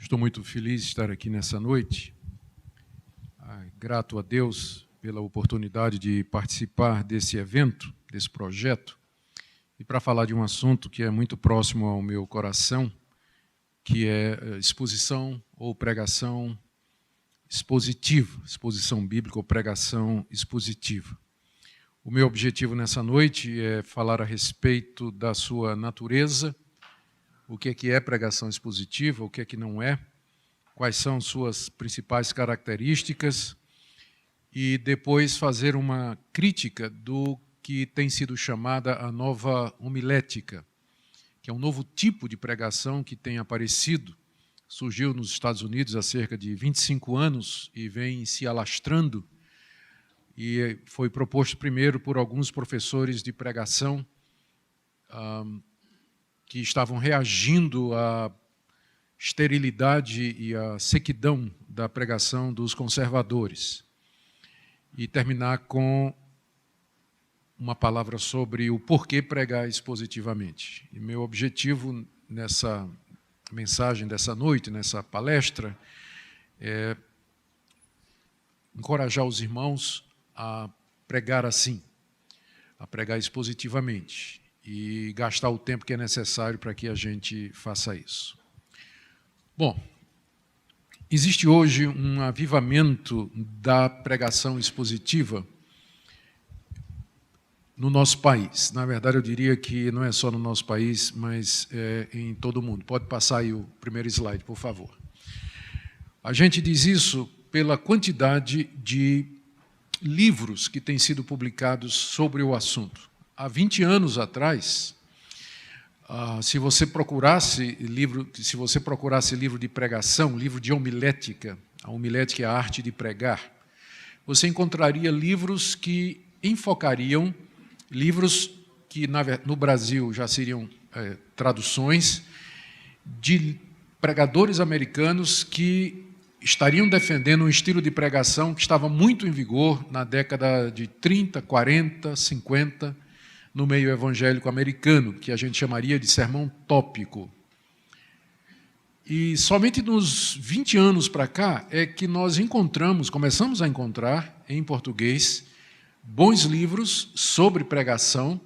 Estou muito feliz de estar aqui nessa noite. Grato a Deus pela oportunidade de participar desse evento, desse projeto, e para falar de um assunto que é muito próximo ao meu coração, que é exposição ou pregação expositiva, exposição bíblica ou pregação expositiva. O meu objetivo nessa noite é falar a respeito da sua natureza, o que é pregação expositiva, o que não é, quais são suas principais características, e depois fazer uma crítica do que tem sido chamada a nova homilética, que é um novo tipo de pregação que tem aparecido, surgiu nos Estados Unidos há cerca de 25 anos e vem se alastrando, e foi proposto primeiro por alguns professores de pregação que estavam reagindo à esterilidade e à sequidão da pregação dos conservadores. E terminar com uma palavra sobre o porquê pregar expositivamente. E meu objetivo nessa mensagem dessa noite, nessa palestra, é encorajar os irmãos a pregar assim, a pregar expositivamente, e gastar o tempo que é necessário para que a gente faça isso. Bom, existe hoje um avivamento da pregação expositiva no nosso país. Na verdade, eu diria que não é só no nosso país, mas em todo o mundo. Pode passar aí o primeiro slide, por favor. A gente diz isso pela quantidade de livros que têm sido publicados sobre o assunto. Há 20 anos atrás, se você procurasse livro de pregação, livro de homilética, a homilética é a arte de pregar, você encontraria livros que enfocariam, livros que no Brasil já seriam traduções, de pregadores americanos que estariam defendendo um estilo de pregação que estava muito em vigor na década de 30, 40, 50, no meio evangélico americano, que a gente chamaria de sermão tópico. E somente nos 20 anos para cá é que nós começamos a encontrar, em português, bons livros sobre pregação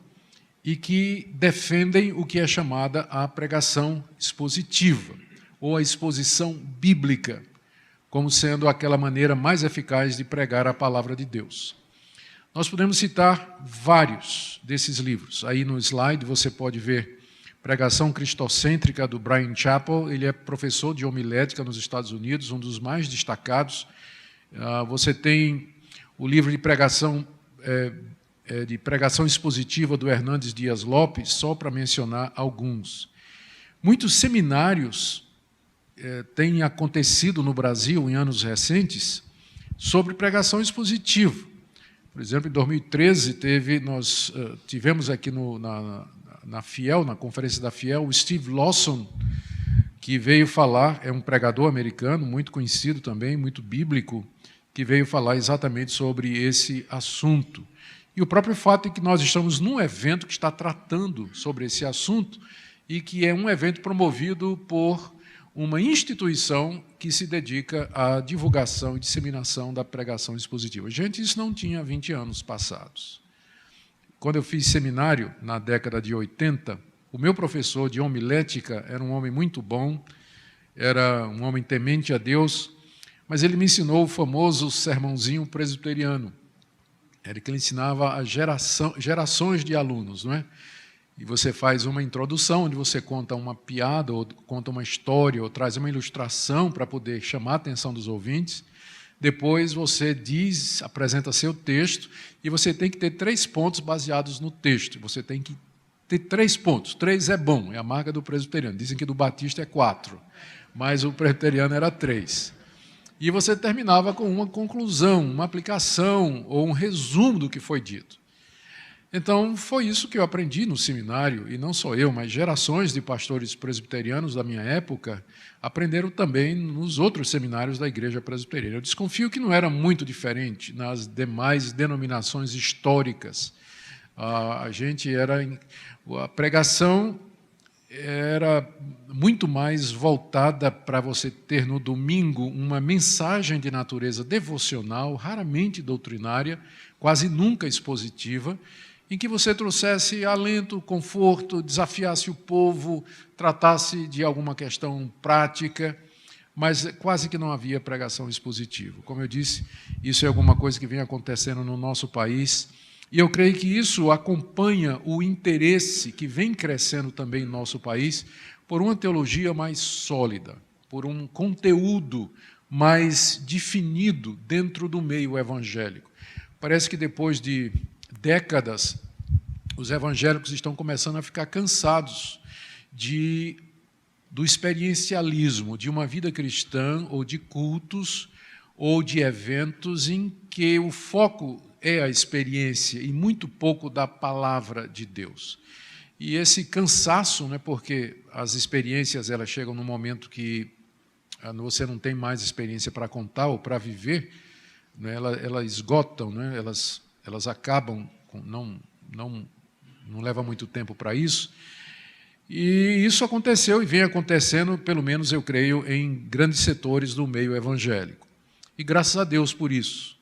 e que defendem o que é chamada a pregação expositiva, ou a exposição bíblica, como sendo aquela maneira mais eficaz de pregar a palavra de Deus. Nós podemos citar vários desses livros. Aí no slide você pode ver Pregação Cristocêntrica, do Bryan Chapell. Ele é professor de homilética nos Estados Unidos, um dos mais destacados. Você tem o livro de pregação expositiva do Hernandes Dias Lopes, só para mencionar alguns. Muitos seminários têm acontecido no Brasil, em anos recentes, sobre pregação expositiva. Por exemplo, em 2013, nós tivemos aqui na Fiel, na conferência da Fiel, o Steve Lawson, que veio falar, é um pregador americano, muito conhecido também, muito bíblico, que veio falar exatamente sobre esse assunto. E o próprio fato de que nós estamos num evento que está tratando sobre esse assunto e que é um evento promovido por uma instituição que se dedica à divulgação e disseminação da pregação expositiva. Gente, isso não tinha 20 anos passados. Quando eu fiz seminário, na década de 80, o meu professor de homilética era um homem muito bom, era um homem temente a Deus, mas ele me ensinou o famoso sermãozinho presbiteriano. Era que ele ensinava a gerações de alunos, não é? E você faz uma introdução, onde você conta uma piada, ou conta uma história, ou traz uma ilustração para poder chamar a atenção dos ouvintes. Depois você apresenta seu texto, e você tem que ter 3 pontos baseados no texto. Você tem que ter 3 pontos. 3 é bom, é a marca do presbiteriano. Dizem que do batista é 4, mas o presbiteriano era 3. E você terminava com uma conclusão, uma aplicação, ou um resumo do que foi dito. Então, foi isso que eu aprendi no seminário, e não só eu, mas gerações de pastores presbiterianos da minha época aprenderam também nos outros seminários da Igreja Presbiteriana. Eu desconfio que não era muito diferente nas demais denominações históricas. A pregação era muito mais voltada para você ter no domingo uma mensagem de natureza devocional, raramente doutrinária, quase nunca expositiva, em que você trouxesse alento, conforto, desafiasse o povo, tratasse de alguma questão prática, mas quase que não havia pregação expositiva. Como eu disse, isso é alguma coisa que vem acontecendo no nosso país, e eu creio que isso acompanha o interesse que vem crescendo também no nosso país por uma teologia mais sólida, por um conteúdo mais definido dentro do meio evangélico. Parece que depois de décadas, os evangélicos estão começando a ficar cansados do experiencialismo, de uma vida cristã, ou de cultos, ou de eventos em que o foco é a experiência e muito pouco da palavra de Deus. E esse cansaço, né, porque as experiências elas chegam num momento que você não tem mais experiência para contar ou para viver, né, elas esgotam, né, elas acabam, não leva muito tempo para isso. E isso aconteceu e vem acontecendo, pelo menos eu creio, em grandes setores do meio evangélico. E graças a Deus por isso,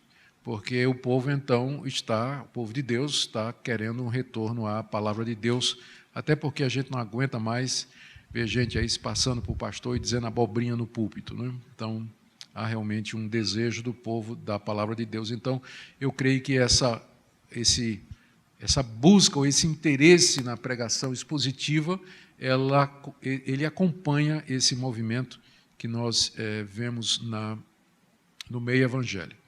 porque o povo, então, o povo de Deus está querendo um retorno à palavra de Deus, até porque a gente não aguenta mais ver gente aí se passando por pastor e dizendo abobrinha no púlpito, né? Então, há realmente um desejo do povo da palavra de Deus. Então, eu creio que essa busca ou esse interesse na pregação expositiva, ele acompanha esse movimento que nós vemos no meio evangélico.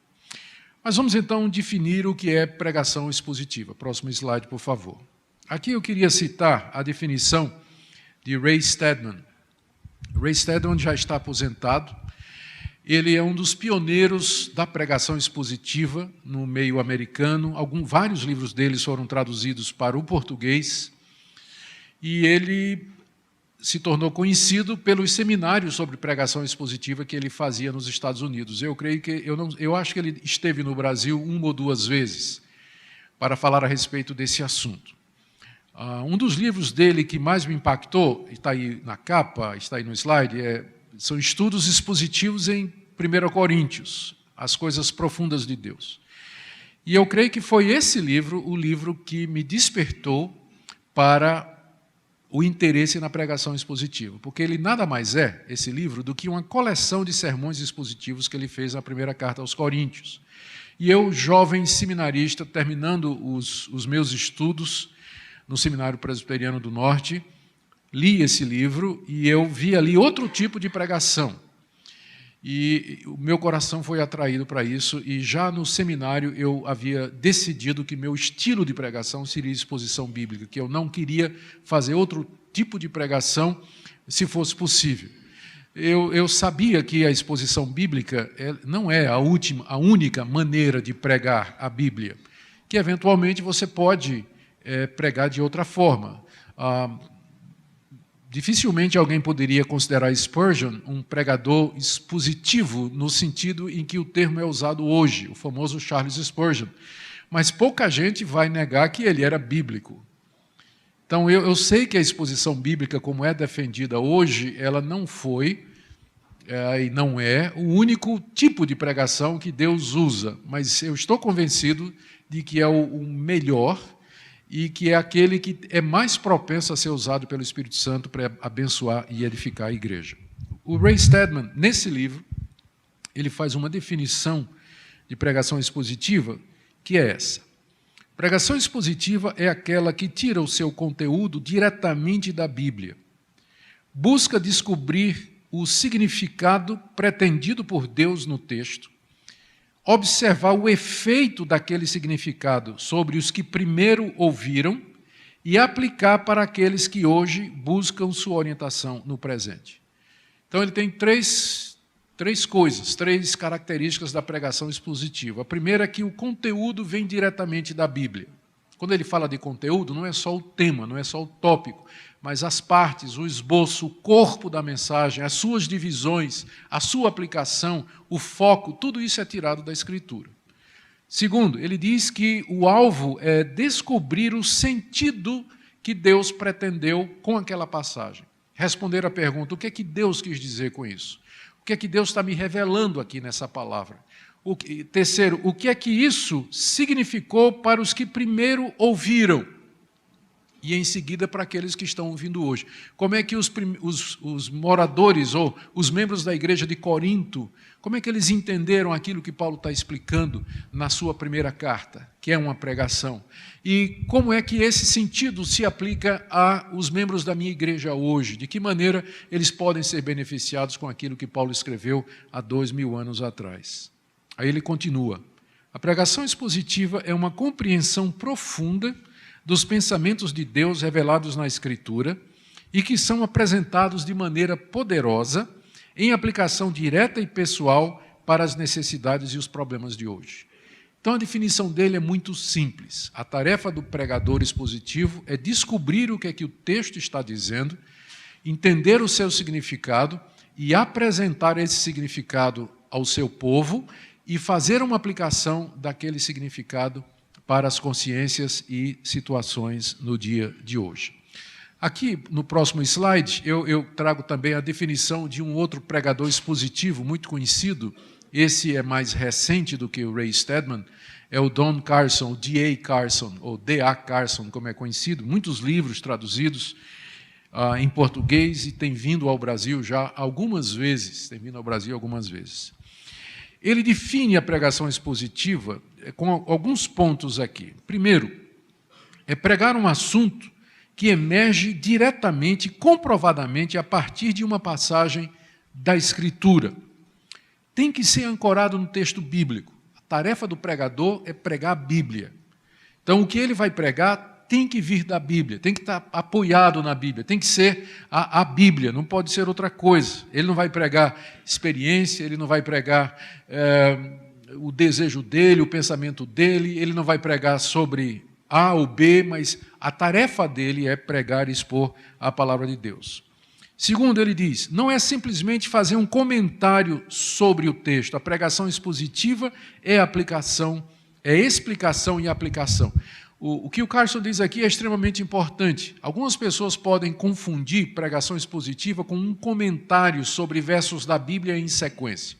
Mas vamos então definir o que é pregação expositiva. Próximo slide, por favor. Aqui eu queria citar a definição de Ray Stedman. Ray Stedman já está aposentado. Ele é um dos pioneiros da pregação expositiva no meio americano. Vários livros dele foram traduzidos para o português. E ele se tornou conhecido pelos seminários sobre pregação expositiva que ele fazia nos Estados Unidos. Eu acho que ele esteve no Brasil 1 ou 2 vezes para falar a respeito desse assunto. Um dos livros dele que mais me impactou, está aí na capa, está aí no slide, são Estudos Expositivos em 1 Coríntios, As Coisas Profundas de Deus. E eu creio que foi esse livro o livro que me despertou para o interesse na pregação expositiva, porque ele nada mais esse livro, do que uma coleção de sermões expositivos que ele fez na primeira carta aos Coríntios. E eu, jovem seminarista, terminando os meus estudos no Seminário Presbiteriano do Norte, li esse livro e eu vi ali outro tipo de pregação. E o meu coração foi atraído para isso, e já no seminário eu havia decidido que meu estilo de pregação seria exposição bíblica, que eu não queria fazer outro tipo de pregação se fosse possível. Eu sabia que a exposição bíblica não é a única maneira de pregar a Bíblia, que eventualmente você pode pregar de outra forma. Dificilmente alguém poderia considerar Spurgeon um pregador expositivo no sentido em que o termo é usado hoje, o famoso Charles Spurgeon. Mas pouca gente vai negar que ele era bíblico. Então, eu sei que a exposição bíblica, como é defendida hoje, ela não foi e não é o único tipo de pregação que Deus usa, mas eu estou convencido de que é o melhor e que é aquele que é mais propenso a ser usado pelo Espírito Santo para abençoar e edificar a igreja. O Ray Stedman, nesse livro, ele faz uma definição de pregação expositiva, que é essa. Pregação expositiva é aquela que tira o seu conteúdo diretamente da Bíblia, busca descobrir o significado pretendido por Deus no texto, observar o efeito daquele significado sobre os que primeiro ouviram e aplicar para aqueles que hoje buscam sua orientação no presente. Então, ele tem três características da pregação expositiva. A primeira é que o conteúdo vem diretamente da Bíblia. Quando ele fala de conteúdo, não é só o tema, não é só o tópico, mas as partes, o esboço, o corpo da mensagem, as suas divisões, a sua aplicação, o foco, tudo isso é tirado da Escritura. Segundo, ele diz que o alvo é descobrir o sentido que Deus pretendeu com aquela passagem. Responder à pergunta, o que é que Deus quis dizer com isso? O que é que Deus está me revelando aqui nessa palavra? Terceiro, o que é que isso significou para os que primeiro ouviram? E em seguida para aqueles que estão ouvindo hoje. Como é que os moradores ou os membros da igreja de Corinto, como é que eles entenderam aquilo que Paulo está explicando na sua primeira carta, que é uma pregação? E como é que esse sentido se aplica aos membros da minha igreja hoje? De que maneira eles podem ser beneficiados com aquilo que Paulo escreveu há 2000 anos atrás? Aí ele continua. A pregação expositiva é uma compreensão profunda dos pensamentos de Deus revelados na Escritura e que são apresentados de maneira poderosa em aplicação direta e pessoal para as necessidades e os problemas de hoje. Então, a definição dele é muito simples. A tarefa do pregador expositivo é descobrir o que é que o texto está dizendo, entender o seu significado e apresentar esse significado ao seu povo e fazer uma aplicação daquele significado para as consciências e situações no dia de hoje. Aqui, no próximo slide, eu trago também a definição de um outro pregador expositivo muito conhecido. Esse é mais recente do que o Ray Stedman, é o Don Carson, o D.A. Carson, ou D.A. Carson, como é conhecido, muitos livros traduzidos em português e tem vindo ao Brasil já algumas vezes, Ele define a pregação expositiva com alguns pontos aqui. Primeiro, é pregar um assunto que emerge diretamente, comprovadamente, a partir de uma passagem da Escritura. Tem que ser ancorado no texto bíblico. A tarefa do pregador é pregar a Bíblia. Então, o que ele vai pregar tem que vir da Bíblia, tem que estar apoiado na Bíblia, tem que ser a Bíblia, não pode ser outra coisa. Ele não vai pregar experiência, ele não vai pregar o desejo dele, o pensamento dele, ele não vai pregar sobre A ou B, mas a tarefa dele é pregar e expor a palavra de Deus. Segundo, ele diz, não é simplesmente fazer um comentário sobre o texto, a pregação expositiva é aplicação, é explicação e aplicação. O que o Carson diz aqui é extremamente importante. Algumas pessoas podem confundir pregação expositiva com um comentário sobre versos da Bíblia em sequência.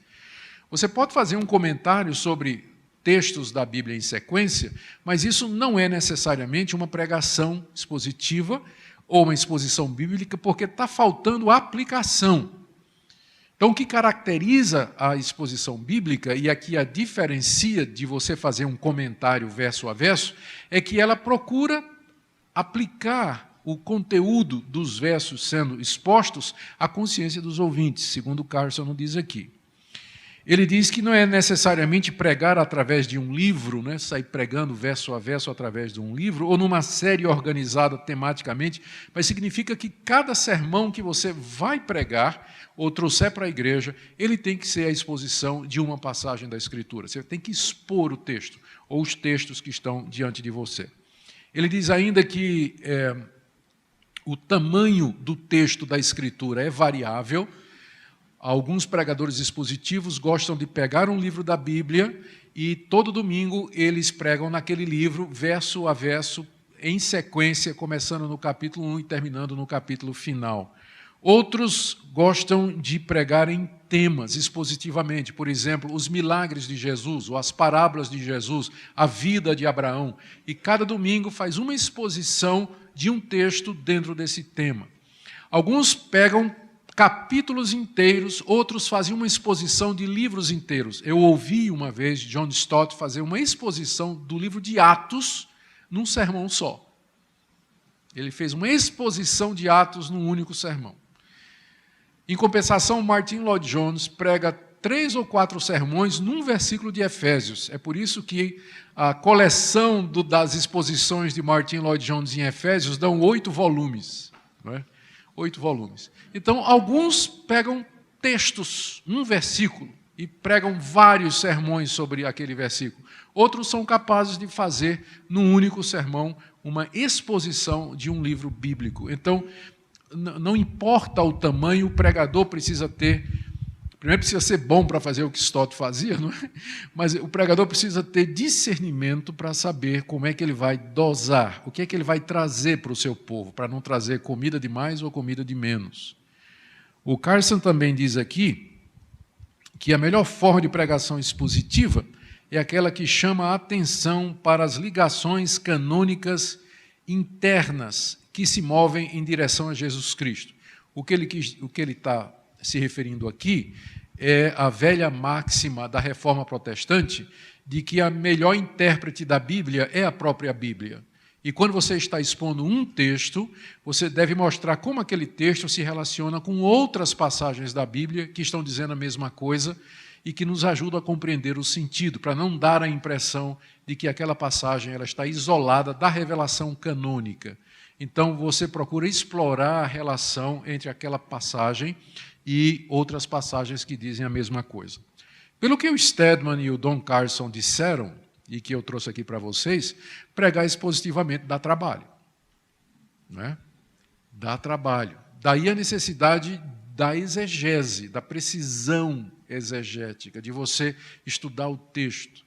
Você pode fazer um comentário sobre textos da Bíblia em sequência, mas isso não é necessariamente uma pregação expositiva ou uma exposição bíblica, porque está faltando aplicação. Então, o que caracteriza a exposição bíblica, e aqui a diferencia de você fazer um comentário verso a verso, é que ela procura aplicar o conteúdo dos versos sendo expostos à consciência dos ouvintes, segundo Carson diz aqui. Ele diz que não é necessariamente pregar através de um livro, né, sair pregando verso a verso através de um livro, ou numa série organizada tematicamente, mas significa que cada sermão que você vai pregar ou trouxer para a igreja, ele tem que ser a exposição de uma passagem da Escritura. Você tem que expor o texto, ou os textos que estão diante de você. Ele diz ainda que o tamanho do texto da Escritura é variável. Alguns pregadores expositivos gostam de pegar um livro da Bíblia e todo domingo eles pregam naquele livro, verso a verso, em sequência, começando no capítulo 1 e terminando no capítulo final. Outros gostam de pregar em temas, expositivamente, por exemplo, os milagres de Jesus, ou as parábolas de Jesus, a vida de Abraão, e cada domingo faz uma exposição de um texto dentro desse tema. Alguns pegam capítulos inteiros, outros fazem uma exposição de livros inteiros. Eu ouvi uma vez John Stott fazer uma exposição do livro de Atos num sermão só. Ele fez uma exposição de Atos num único sermão. Em compensação, Martin Lloyd-Jones prega 3 ou 4 sermões num versículo de Efésios. É por isso que a coleção das exposições de Martin Lloyd-Jones em Efésios dão 8 volumes. Não é? 8 volumes. Então, alguns pegam textos, um versículo, e pregam vários sermões sobre aquele versículo. Outros são capazes de fazer, num único sermão, uma exposição de um livro bíblico. Então, não importa o tamanho, o pregador precisa primeiro precisa ser bom para fazer o que Stott fazia, não é? Mas o pregador precisa ter discernimento para saber como é que ele vai dosar, o que é que ele vai trazer para o seu povo, para não trazer comida de mais ou comida de menos. O Carson também diz aqui que a melhor forma de pregação expositiva é aquela que chama a atenção para as ligações canônicas internas que se movem em direção a Jesus Cristo. O que ele está se referindo aqui é a velha máxima da Reforma Protestante de que a melhor intérprete da Bíblia é a própria Bíblia. E quando você está expondo um texto, você deve mostrar como aquele texto se relaciona com outras passagens da Bíblia que estão dizendo a mesma coisa e que nos ajudam a compreender o sentido, para não dar a impressão de que aquela passagem ela está isolada da revelação canônica. Então, você procura explorar a relação entre aquela passagem e outras passagens que dizem a mesma coisa. Pelo que o Stedman e o Don Carson disseram, e que eu trouxe aqui para vocês, pregar expositivamente dá trabalho. Né? Dá trabalho. Daí a necessidade da exegese, da precisão exegética, de você estudar o texto.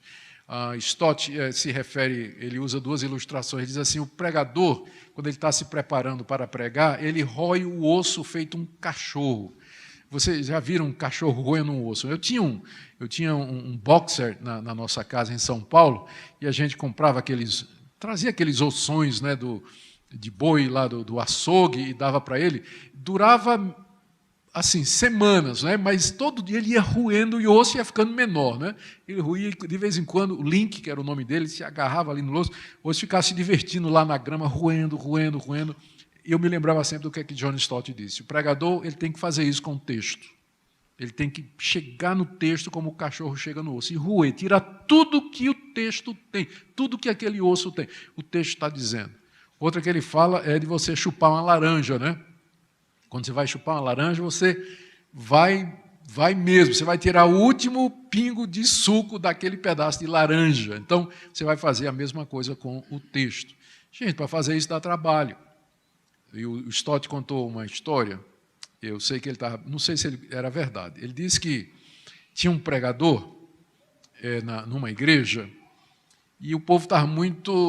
Stott se refere, ele usa duas ilustrações, diz assim, o pregador, quando ele está se preparando para pregar, ele rói o osso feito um cachorro. Vocês já viram um cachorro roendo um osso? Eu tinha um boxer na nossa casa em São Paulo, e a gente comprava trazia aqueles ossões, né, de boi lá do açougue e dava para ele. Durava assim, semanas, né? Mas todo dia ele ia roendo e o osso ia ficando menor. Né? Ele roía, de vez em quando, o Link, que era o nome dele, se agarrava ali no osso, o osso ficava se divertindo lá na grama, roendo. E eu me lembrava sempre do que John Stott disse. O pregador ele tem que fazer isso com o texto. Ele tem que chegar no texto como o cachorro chega no osso, e roer, tirar tudo que o texto tem, tudo que aquele osso tem. O texto está dizendo. Outra que ele fala é de você chupar uma laranja, né? Quando você vai chupar uma laranja, você vai mesmo, você vai tirar o último pingo de suco daquele pedaço de laranja. Então, você vai fazer a mesma coisa com o texto. Gente, para fazer isso dá trabalho. E o Stott contou uma história, eu sei que ele estava, não sei se era verdade, ele disse que tinha um pregador numa igreja e o povo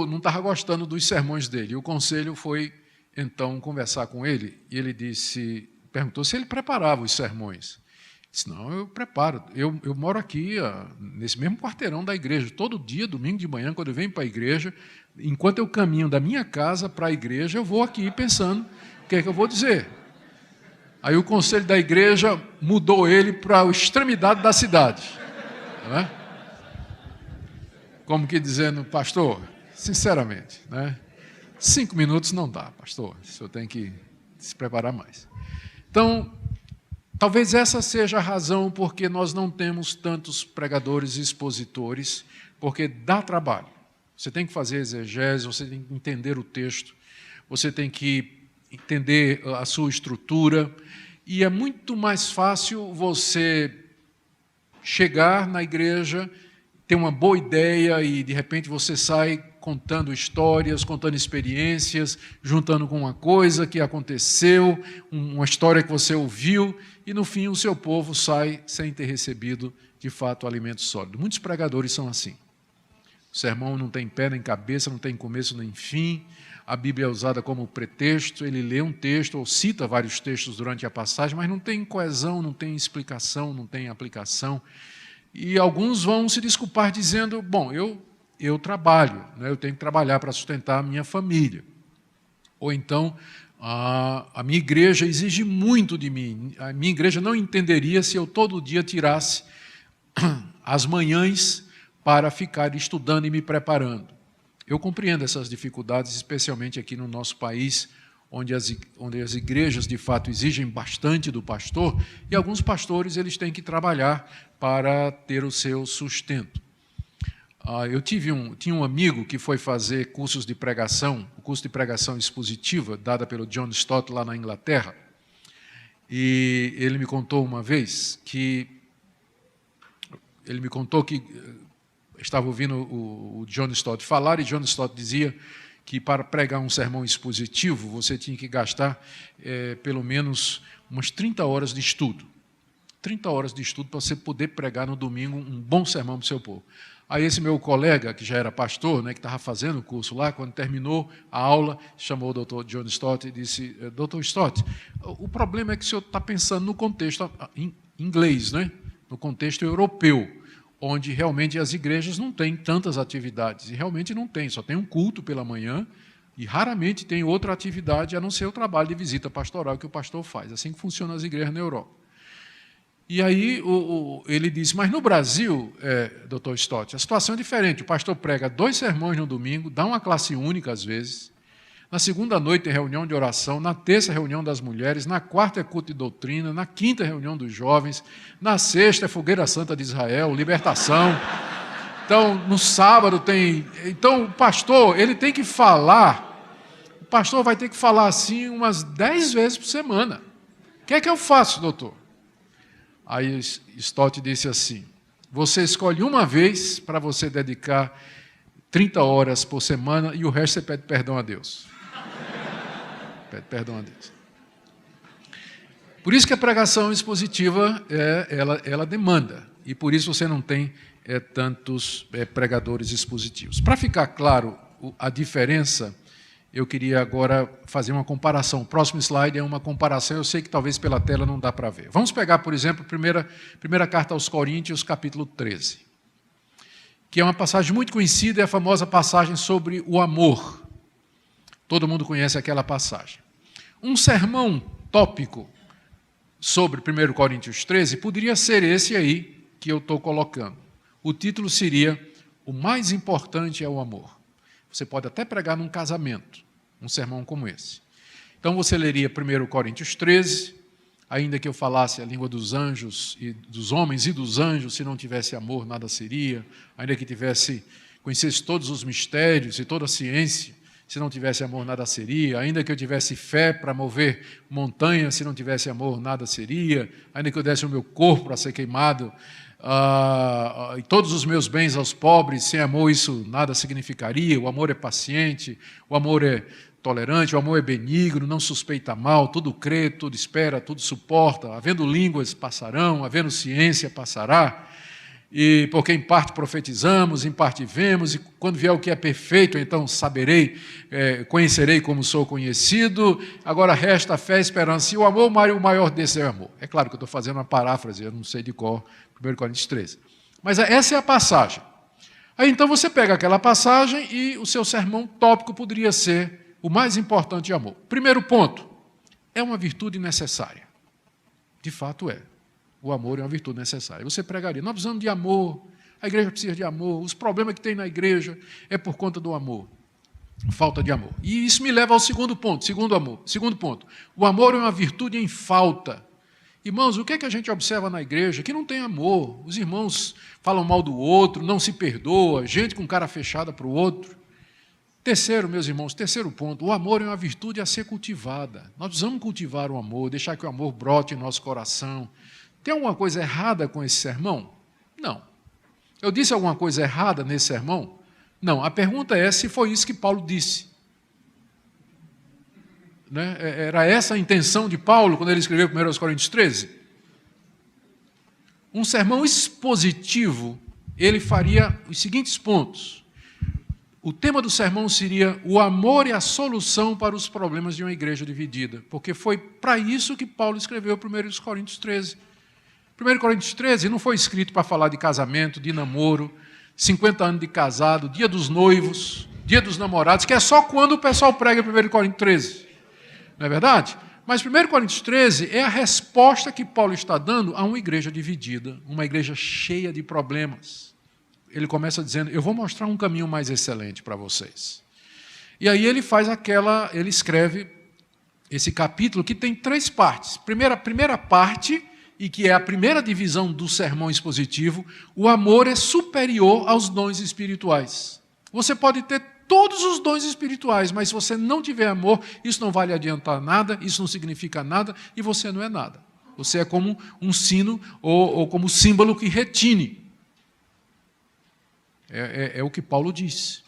não estava gostando dos sermões dele. E o conselho foi, então, conversar com ele, e ele perguntou se ele preparava os sermões. Ele disse, não, eu preparo. Eu moro aqui, nesse mesmo quarteirão da igreja, todo dia, domingo de manhã, quando eu venho para a igreja, enquanto eu caminho da minha casa para a igreja, eu vou aqui pensando o que é que eu vou dizer. Aí o conselho da igreja mudou ele para a extremidade da cidade. Né? Como que dizendo, pastor, sinceramente, né? 5 minutos não dá, pastor, o senhor tem que se preparar mais. Então, talvez essa seja a razão porque nós não temos tantos pregadores e expositores, porque dá trabalho. Você tem que fazer exegese, você tem que entender o texto, você tem que entender a sua estrutura, e é muito mais fácil você chegar na igreja, ter uma boa ideia e, de repente, você sai contando histórias, contando experiências, juntando com uma coisa que aconteceu, uma história que você ouviu, e, no fim, o seu povo sai sem ter recebido, de fato, alimento sólido. Muitos pregadores são assim. O sermão não tem pé nem cabeça, não tem começo nem fim, a Bíblia é usada como pretexto, ele lê um texto ou cita vários textos durante a passagem, mas não tem coesão, não tem explicação, não tem aplicação. E alguns vão se desculpar dizendo, bom, eu trabalho, né, eu tenho que trabalhar para sustentar a minha família. Ou então, a minha igreja exige muito de mim, a minha igreja não entenderia se eu todo dia tirasse as manhãs para ficar estudando e me preparando. Eu compreendo essas dificuldades, especialmente aqui no nosso país, onde as igrejas, de fato, exigem bastante do pastor, e alguns pastores eles têm que trabalhar para ter o seu sustento. Eu tinha um amigo que foi fazer cursos de pregação, o curso de pregação expositiva, dada pelo John Stott lá na Inglaterra, e ele me contou uma vez que estava ouvindo o John Stott falar, e John Stott dizia que para pregar um sermão expositivo, você tinha que gastar pelo menos umas 30 horas de estudo. 30 horas de estudo para você poder pregar no domingo um bom sermão para o seu povo. Aí esse meu colega, que já era pastor, né, que estava fazendo o curso lá, quando terminou a aula, chamou o Dr. John Stott e disse: Dr. Stott, o problema é que o senhor está pensando no contexto em inglês, né, no contexto europeu, onde realmente as igrejas não têm tantas atividades, e realmente não tem, só tem um culto pela manhã, e raramente tem outra atividade a não ser o trabalho de visita pastoral que o pastor faz. Assim que funcionam as igrejas na Europa. E aí ele disse, mas no Brasil, Dr. Stott, a situação é diferente. O pastor prega 2 sermões no domingo, dá uma classe única às vezes, na segunda noite tem reunião de oração, na terça reunião das mulheres, na quarta é culto de doutrina, na quinta reunião dos jovens, na sexta é fogueira santa de Israel, libertação. Então, no sábado tem... Então, o pastor, ele tem que falar, o pastor vai ter que falar assim umas 10 vezes por semana. O que é que eu faço, doutor? Aí Stott disse assim, você escolhe uma vez para você dedicar 30 horas por semana e o resto você pede perdão a Deus. Pede perdão a Deus. Por isso que a pregação expositiva, ela demanda, e por isso você não tem tantos pregadores expositivos. Para ficar claro a diferença, eu queria agora fazer uma comparação. O próximo slide é uma comparação, eu sei que talvez pela tela não dá para ver. Vamos pegar, por exemplo, a primeira carta aos Coríntios, capítulo 13, que é uma passagem muito conhecida, é a famosa passagem sobre o amor. Todo mundo conhece aquela passagem. Um sermão tópico sobre 1 Coríntios 13 poderia ser esse aí que eu estou colocando. O título seria O Mais Importante é o Amor. Você pode até pregar num casamento, um sermão como esse. Então você leria 1 Coríntios 13, ainda que eu falasse a língua dos anjos, e dos homens e dos anjos, se não tivesse amor, nada seria, ainda que conhecesse todos os mistérios e toda a ciência, se não tivesse amor, nada seria, ainda que eu tivesse fé para mover montanhas, se não tivesse amor, nada seria, ainda que eu desse o meu corpo para ser queimado, e todos os meus bens aos pobres, sem amor isso nada significaria. O amor é paciente, o amor é tolerante, o amor é benigno, não suspeita mal, tudo crê, tudo espera, tudo suporta, havendo línguas passarão, havendo ciência passará, e porque em parte profetizamos, em parte vemos, e quando vier o que é perfeito, então saberei, conhecerei como sou conhecido. Agora resta a fé, a esperança e o amor, o maior desse é o amor. É claro que eu estou fazendo uma paráfrase, eu não sei de cor, 1 Coríntios 13. Mas essa é a passagem. Aí então você pega aquela passagem e o seu sermão tópico poderia ser o mais importante de amor. Primeiro ponto, é uma virtude necessária. De fato é. O amor é uma virtude necessária. Você pregaria, nós precisamos de amor, a igreja precisa de amor, os problemas que tem na igreja é por conta do amor, falta de amor. E isso me leva ao segundo ponto, segundo ponto. O amor é uma virtude em falta. Irmãos, o que é que a gente observa na igreja? Que não tem amor. Os irmãos falam mal do outro, não se perdoa, gente com cara fechada para o outro. Terceiro, meus irmãos, terceiro ponto, o amor é uma virtude a ser cultivada. Nós precisamos cultivar o amor, deixar que o amor brote em nosso coração. Tem alguma coisa errada com esse sermão? Não. Eu disse alguma coisa errada nesse sermão? Não. A pergunta é se foi isso que Paulo disse. Né? Era essa a intenção de Paulo quando ele escreveu 1 Coríntios 13? Um sermão expositivo, ele faria os seguintes pontos. O tema do sermão seria o amor e a solução para os problemas de uma igreja dividida, porque foi para isso que Paulo escreveu 1 Coríntios 13. 1 Coríntios 13 não foi escrito para falar de casamento, de namoro, 50 anos de casado, dia dos noivos, dia dos namorados, que é só quando o pessoal prega 1 Coríntios 13. Não é verdade? Mas 1 Coríntios 13 é a resposta que Paulo está dando a uma igreja dividida, uma igreja cheia de problemas. Ele começa dizendo, eu vou mostrar um caminho mais excelente para vocês. E aí ele escreve esse capítulo que tem 3 partes. A primeira parte, e que é a primeira divisão do sermão expositivo, o amor é superior aos dons espirituais. Você pode ter todos os dons espirituais, mas se você não tiver amor, isso não vai lhe adiantar nada, isso não significa nada, e você não é nada. Você é como um sino ou como símbolo que retine. É o que Paulo diz.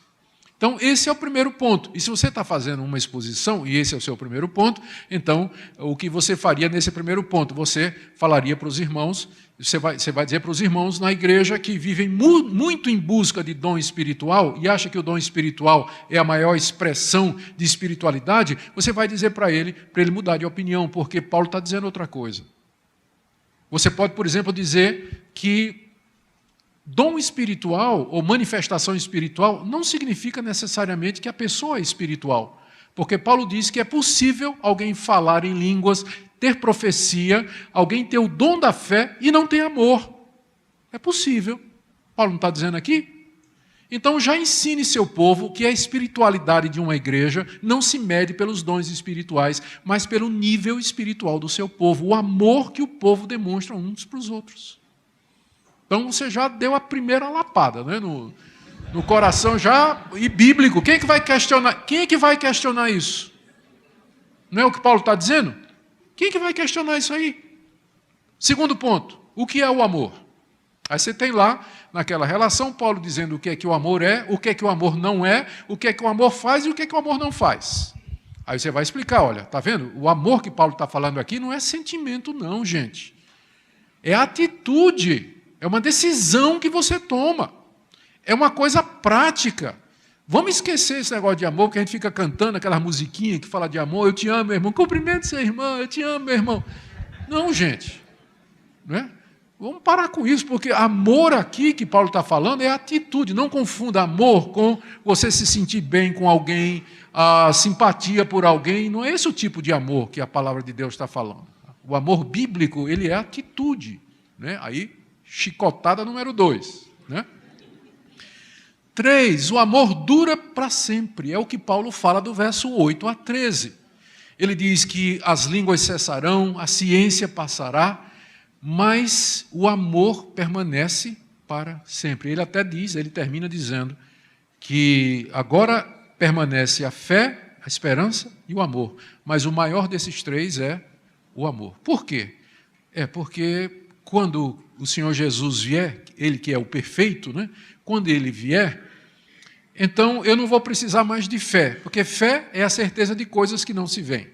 Então, esse é o primeiro ponto. E se você está fazendo uma exposição, e esse é o seu primeiro ponto, então, o que você faria nesse primeiro ponto? Você falaria para os irmãos, você vai dizer para os irmãos na igreja que vivem muito em busca de dom espiritual e acha que o dom espiritual é a maior expressão de espiritualidade, você vai dizer para ele mudar de opinião, porque Paulo está dizendo outra coisa. Você pode, por exemplo, dizer que dom espiritual ou manifestação espiritual não significa necessariamente que a pessoa é espiritual. Porque Paulo diz que é possível alguém falar em línguas, ter profecia, alguém ter o dom da fé e não ter amor. É possível. Paulo não está dizendo aqui? Então já ensine seu povo que a espiritualidade de uma igreja não se mede pelos dons espirituais, mas pelo nível espiritual do seu povo, o amor que o povo demonstra uns para os outros. Então você já deu a primeira lapada, né, no coração já, e bíblico. Quem é que vai questionar? Quem é que vai questionar isso? Não é o que Paulo está dizendo? Quem é que vai questionar isso aí? Segundo ponto, o que é o amor? Aí você tem lá, naquela relação, Paulo dizendo o que é que o amor é, o que é que o amor não é, o que é que o amor faz e o que é que o amor não faz. Aí você vai explicar, olha, está vendo? O amor que Paulo está falando aqui não é sentimento não, gente. É atitude. É uma decisão que você toma. É uma coisa prática. Vamos esquecer esse negócio de amor, porque a gente fica cantando aquela musiquinha que fala de amor. Eu te amo, meu irmão. Cumprimento seu irmão. Eu te amo, meu irmão. Não, gente. Não é? Vamos parar com isso, porque amor aqui que Paulo está falando é atitude. Não confunda amor com você se sentir bem com alguém, a simpatia por alguém. Não é esse o tipo de amor que a palavra de Deus está falando. O amor bíblico, ele é atitude. Né? Aí, chicotada número 2. Né? 3, o amor dura para sempre. É o que Paulo fala do verso 8 a 13. Ele diz que as línguas cessarão, a ciência passará, mas o amor permanece para sempre. Ele até diz, ele termina dizendo que agora permanece a fé, a esperança e o amor. Mas o maior desses 3 é o amor. Por quê? É porque quando o Senhor Jesus vier, Ele que é o perfeito, né? Quando Ele vier, então eu não vou precisar mais de fé, porque fé é a certeza de coisas que não se veem.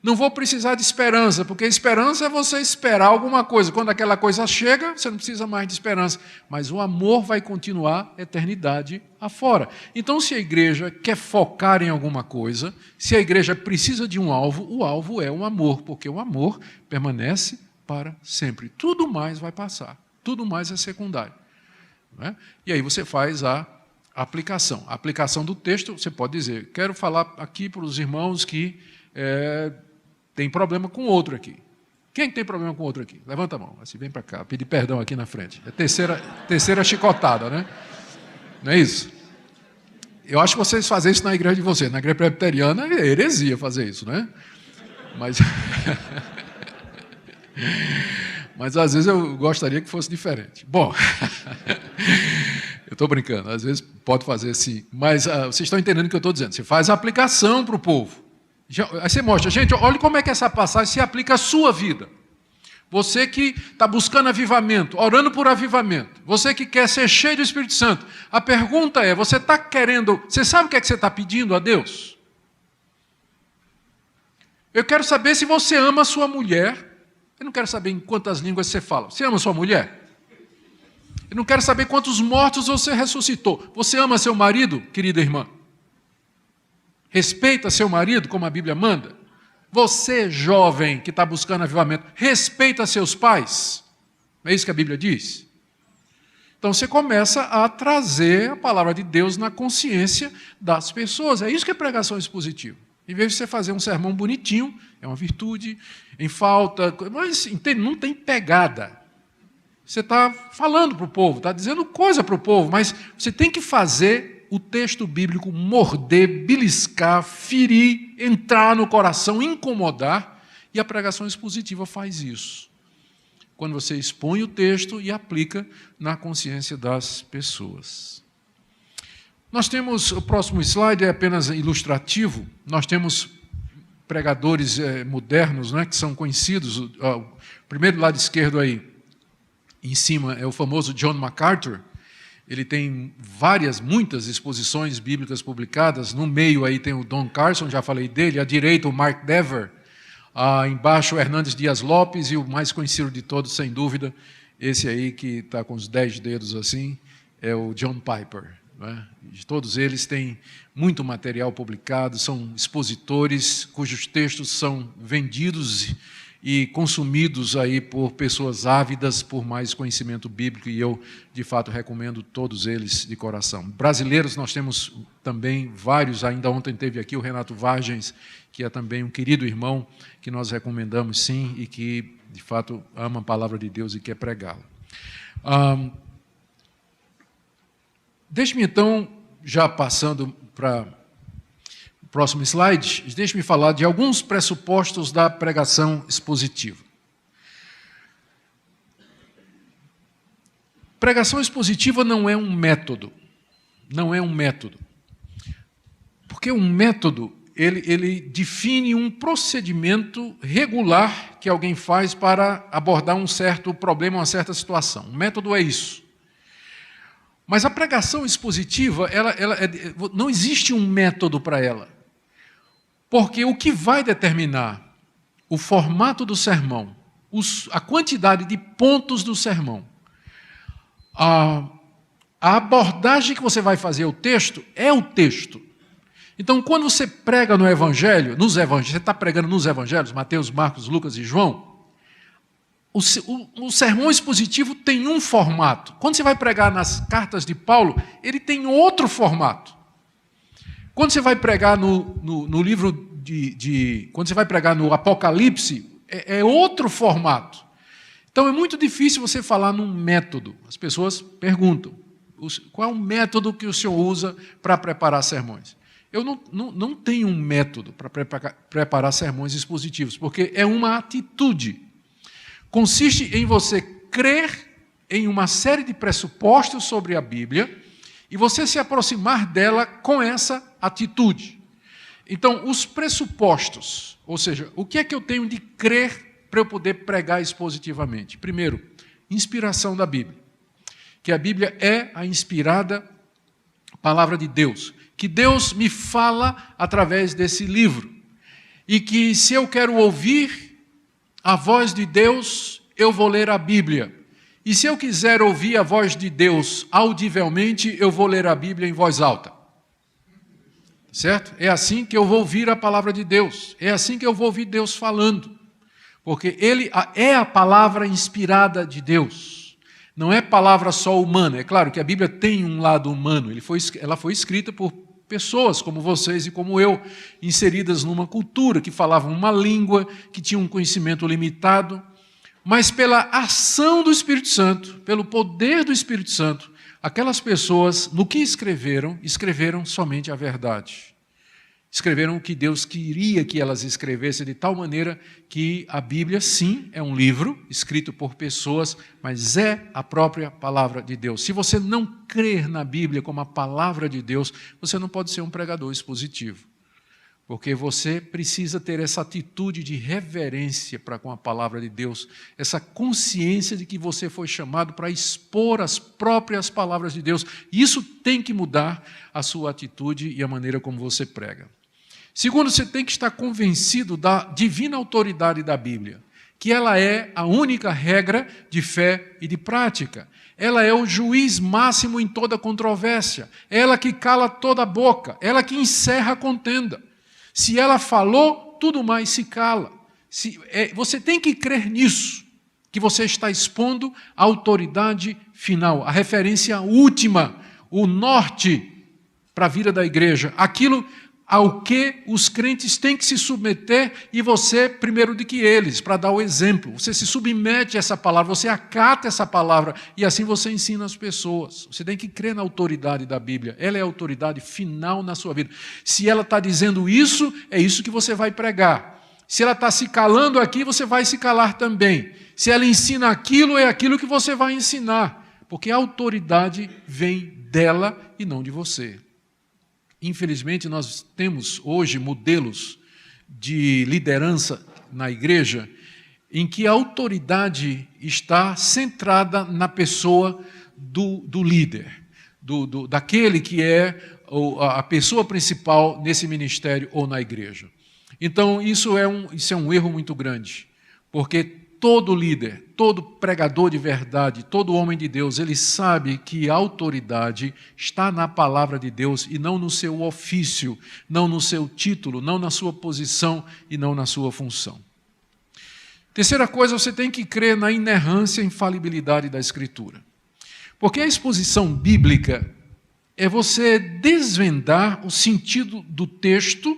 Não vou precisar de esperança, porque esperança é você esperar alguma coisa. Quando aquela coisa chega, você não precisa mais de esperança. Mas o amor vai continuar a eternidade afora. Então, se a igreja quer focar em alguma coisa, se a igreja precisa de um alvo, o alvo é o amor, porque o amor permanece para sempre. Tudo mais vai passar. Tudo mais é secundário. Não é? E aí você faz a aplicação. A aplicação do texto, você pode dizer, quero falar aqui para os irmãos que tem problema com outro aqui. Quem tem problema com outro aqui? Levanta a mão, assim, vem para cá, pedir perdão aqui na frente. É a terceira chicotada, né? Não é isso? Eu acho que vocês fazem isso na igreja de vocês. Na igreja presbiteriana é heresia fazer isso, né? Mas às vezes eu gostaria que fosse diferente. Bom, eu estou brincando, às vezes pode fazer sim. Mas vocês estão entendendo o que eu estou dizendo. Você faz a aplicação para o povo. Aí você mostra, gente, olha como é que essa passagem se aplica à sua vida. Você que está buscando avivamento, orando por avivamento, você que quer ser cheio do Espírito Santo, a pergunta é, você está querendo, você sabe o que é que você está pedindo a Deus? Eu quero saber se você ama a sua mulher. Eu não quero saber em quantas línguas você fala. Você ama a sua mulher? Eu não quero saber quantos mortos você ressuscitou. Você ama seu marido, querida irmã? Respeita seu marido, como a Bíblia manda? Você, jovem, que está buscando avivamento, respeita seus pais? É isso que a Bíblia diz? Então você começa a trazer a palavra de Deus na consciência das pessoas. É isso que é pregação expositiva. Em vez de você fazer um sermão bonitinho, é uma virtude, em falta, mas não tem pegada. Você está falando para o povo, está dizendo coisa para o povo, mas você tem que fazer o texto bíblico morder, beliscar, ferir, entrar no coração, incomodar, e a pregação expositiva faz isso. Quando você expõe o texto e aplica na consciência das pessoas. Nós temos, o próximo slide é apenas ilustrativo, nós temos pregadores modernos, né, que são conhecidos, o primeiro lado esquerdo aí, em cima, é o famoso John MacArthur. Ele tem muitas exposições bíblicas publicadas. No meio aí tem o Don Carson, já falei dele. À direita, o Mark Dever. Embaixo, o Hernandes Dias Lopes. E o mais conhecido de todos, sem dúvida, esse aí que está com os 10 dedos assim, é o John Piper. Né? Todos eles têm muito material publicado, são expositores cujos textos são vendidos e consumidos aí por pessoas ávidas por mais conhecimento bíblico, e eu, de fato, recomendo todos eles de coração. Brasileiros, nós temos também vários, ainda ontem teve aqui o Renato Vargens, que é também um querido irmão, que nós recomendamos sim, e que, de fato, ama a palavra de Deus e quer pregá-la. Deixe-me, então, já passando para o próximo slide, deixe-me falar de alguns pressupostos da pregação expositiva. Pregação expositiva não é um método. Não é um método. Porque um método, ele define um procedimento regular que alguém faz para abordar um certo problema, uma certa situação. Um método é isso. Mas a pregação expositiva, não existe um método para ela. Porque o que vai determinar o formato do sermão, a quantidade de pontos do sermão, a abordagem que você vai fazer ao texto é o texto. Então, quando você prega no Evangelho, você está pregando nos Evangelhos, Mateus, Marcos, Lucas e João, o sermão expositivo tem um formato. Quando você vai pregar nas cartas de Paulo, ele tem outro formato. Quando você vai pregar no livro quando você vai pregar no Apocalipse, é outro formato. Então é muito difícil você falar num método. As pessoas perguntam, qual é o método que o senhor usa para preparar sermões? Eu não tenho um método para preparar sermões expositivos, porque é uma atitude. Consiste em você crer em uma série de pressupostos sobre a Bíblia e você se aproximar dela com essa atitude. Então, os pressupostos, ou seja, o que é que eu tenho de crer para eu poder pregar expositivamente? Primeiro, inspiração da Bíblia. Que a Bíblia é a inspirada palavra de Deus. Que Deus me fala através desse livro. E que se eu quero ouvir a voz de Deus, eu vou ler a Bíblia. E se eu quiser ouvir a voz de Deus audivelmente, eu vou ler a Bíblia em voz alta. Certo? É assim que eu vou ouvir a palavra de Deus. É assim que eu vou ouvir Deus falando. Porque Ele é a palavra inspirada de Deus. Não é palavra só humana. É claro que a Bíblia tem um lado humano. Ela foi escrita por pessoas como vocês e como eu, inseridas numa cultura, que falavam uma língua, que tinham um conhecimento limitado, mas pela ação do Espírito Santo, pelo poder do Espírito Santo, aquelas pessoas, no que escreveram somente a verdade. Escreveram o que Deus queria que elas escrevessem, de tal maneira que a Bíblia, sim, é um livro escrito por pessoas, mas é a própria palavra de Deus. Se você não crer na Bíblia como a palavra de Deus, você não pode ser um pregador expositivo. Porque você precisa ter essa atitude de reverência para com a palavra de Deus, essa consciência de que você foi chamado para expor as próprias palavras de Deus. Isso tem que mudar a sua atitude e a maneira como você prega. Segundo, você tem que estar convencido da divina autoridade da Bíblia, que ela é a única regra de fé e de prática. Ela é o juiz máximo em toda controvérsia. Ela que cala toda a boca. Ela que encerra a contenda. Se ela falou, tudo mais se cala. Você tem que crer nisso, que você está expondo a autoridade final, a referência última, o norte para a vida da igreja, aquilo ao que os crentes têm que se submeter, e você primeiro do que eles, para dar o exemplo. Você se submete a essa palavra, você acata essa palavra, e assim você ensina as pessoas. Você tem que crer na autoridade da Bíblia. Ela é a autoridade final na sua vida. Se ela está dizendo isso, é isso que você vai pregar. Se ela está se calando aqui, você vai se calar também. Se ela ensina aquilo, é aquilo que você vai ensinar. Porque a autoridade vem dela e não de você. Infelizmente, nós temos hoje modelos de liderança na igreja em que a autoridade está centrada na pessoa do líder. daquele que é a pessoa principal nesse ministério ou na igreja. Então, isso é um erro muito grande, porque todo líder, todo pregador de verdade, todo homem de Deus, ele sabe que a autoridade está na palavra de Deus e não no seu ofício, não no seu título, não na sua posição e não na sua função. Terceira coisa, você tem que crer na inerrância e infalibilidade da Escritura. Porque a exposição bíblica é você desvendar o sentido do texto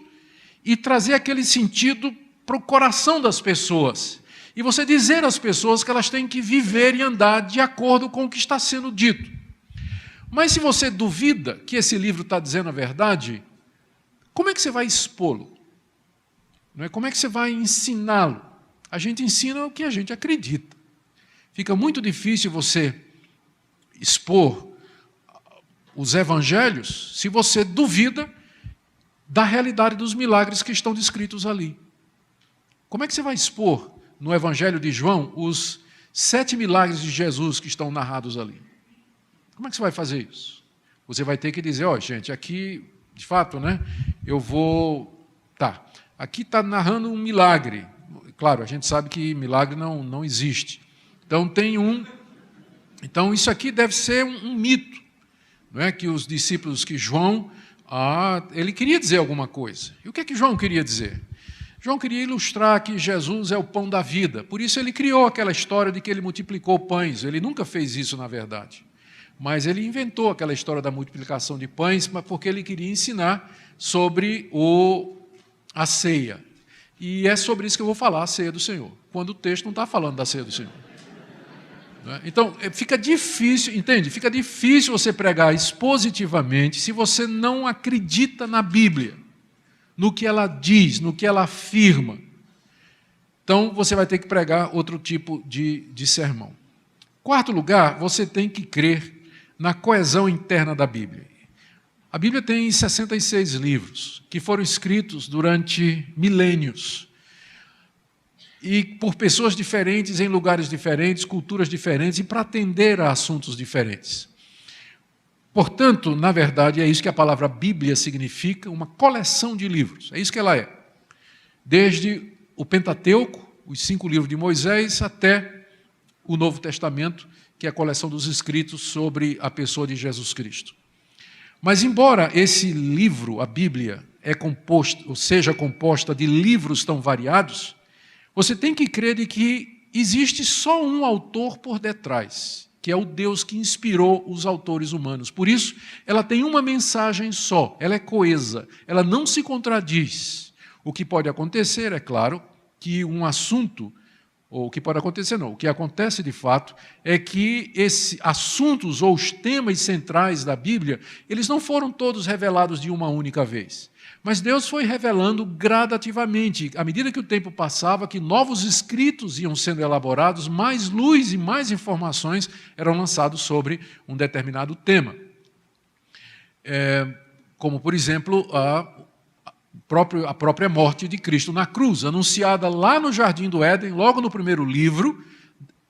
e trazer aquele sentido para o coração das pessoas. E você dizer às pessoas que elas têm que viver e andar de acordo com o que está sendo dito. Mas se você duvida que esse livro está dizendo a verdade, como é que você vai expô-lo? Não é? Como é que você vai ensiná-lo? A gente ensina o que a gente acredita. Fica muito difícil você expor os evangelhos se você duvida da realidade dos milagres que estão descritos ali. Como é que você vai expor no Evangelho de João os 7 milagres de Jesus que estão narrados ali? Como é que você vai fazer isso? Você vai ter que dizer, gente, aqui, de fato, né, aqui está narrando um milagre. Claro, a gente sabe que milagre não existe. Então, isso aqui deve ser um mito, não é? Que os discípulos, que João, ele queria dizer alguma coisa. E o que é que João queria dizer? João queria ilustrar que Jesus é o pão da vida. Por isso ele criou aquela história de que ele multiplicou pães. Ele nunca fez isso, na verdade. Mas ele inventou aquela história da multiplicação de pães, porque ele queria ensinar sobre a ceia. E é sobre isso que eu vou falar, a ceia do Senhor, quando o texto não está falando da ceia do Senhor. Então, fica difícil, entende? Fica difícil você pregar expositivamente se você não acredita na Bíblia, no que ela diz, no que ela afirma. Então, você vai ter que pregar outro tipo de sermão. Quarto lugar, você tem que crer na coesão interna da Bíblia. A Bíblia tem 66 livros, que foram escritos durante milênios, e por pessoas diferentes, em lugares diferentes, culturas diferentes, e para atender a assuntos diferentes. Portanto, na verdade, é isso que a palavra Bíblia significa, uma coleção de livros. É isso que ela é. Desde o Pentateuco, os 5 livros de Moisés, até o Novo Testamento, que é a coleção dos escritos sobre a pessoa de Jesus Cristo. Mas, embora esse livro, a Bíblia, seja composta de livros tão variados, você tem que crer de que existe só um autor por detrás, que é o Deus que inspirou os autores humanos. Por isso, ela tem uma mensagem só, ela é coesa, ela não se contradiz. O que pode acontecer, é claro, que um assunto, ou o que pode acontecer não, o que acontece de fato é que esses assuntos ou os temas centrais da Bíblia, eles não foram todos revelados de uma única vez. Mas Deus foi revelando gradativamente, à medida que o tempo passava, que novos escritos iam sendo elaborados, mais luz e mais informações eram lançados sobre um determinado tema. Como, por exemplo, a própria morte de Cristo na cruz, anunciada lá no Jardim do Éden, logo no primeiro livro,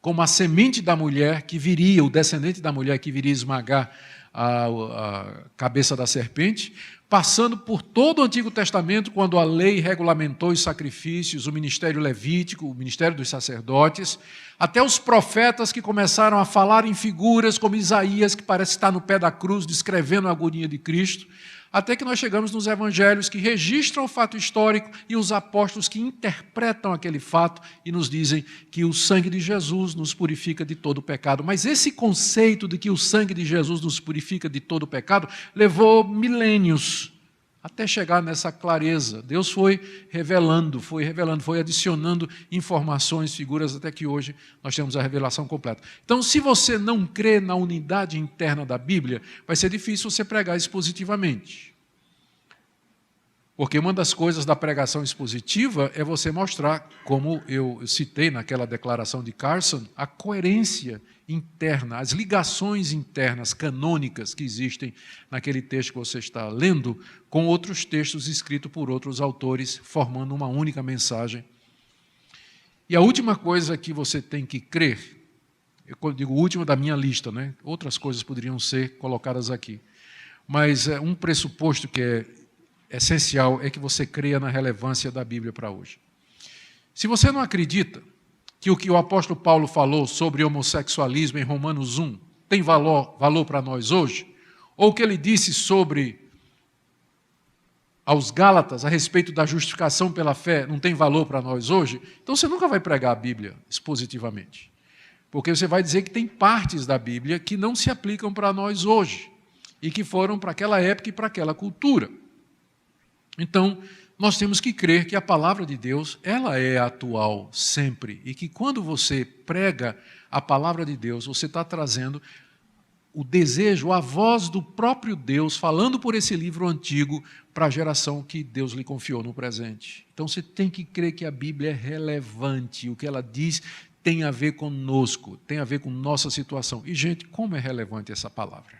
como a semente da mulher que viria, o descendente da mulher que viria esmagar a cabeça da serpente, passando por todo o Antigo Testamento, quando a lei regulamentou os sacrifícios, o ministério levítico, o ministério dos sacerdotes, até os profetas que começaram a falar em figuras, como Isaías, que parece estar no pé da cruz, descrevendo a agonia de Cristo, até que nós chegamos nos evangelhos que registram o fato histórico e os apóstolos que interpretam aquele fato e nos dizem que o sangue de Jesus nos purifica de todo o pecado. Mas esse conceito de que o sangue de Jesus nos purifica de todo o pecado levou milênios até chegar nessa clareza. Deus foi revelando, foi adicionando informações, figuras, até que hoje nós temos a revelação completa. Então, se você não crê na unidade interna da Bíblia, vai ser difícil você pregar expositivamente. Porque uma das coisas da pregação expositiva é você mostrar, como eu citei naquela declaração de Carson, a coerência interna, as ligações internas, canônicas que existem naquele texto que você está lendo, com outros textos escritos por outros autores, formando uma única mensagem. E a última coisa que você tem que crer Eu digo última da minha lista, né? Outras coisas poderiam ser colocadas aqui. Mas um pressuposto que é essencial é que você creia na relevância da Bíblia para hoje. Se você não acredita que o apóstolo Paulo falou sobre homossexualismo em Romanos 1 tem valor para nós hoje, ou o que ele disse sobre aos Gálatas a respeito da justificação pela fé não tem valor para nós hoje, então você nunca vai pregar a Bíblia expositivamente. Porque você vai dizer que tem partes da Bíblia que não se aplicam para nós hoje e que foram para aquela época e para aquela cultura. Então, nós temos que crer que a palavra de Deus, ela é atual sempre, e que quando você prega a palavra de Deus, você está trazendo o desejo, a voz do próprio Deus, falando por esse livro antigo, para a geração que Deus lhe confiou no presente. Então, você tem que crer que a Bíblia é relevante, o que ela diz tem a ver conosco, tem a ver com nossa situação. E, gente, como é relevante essa palavra?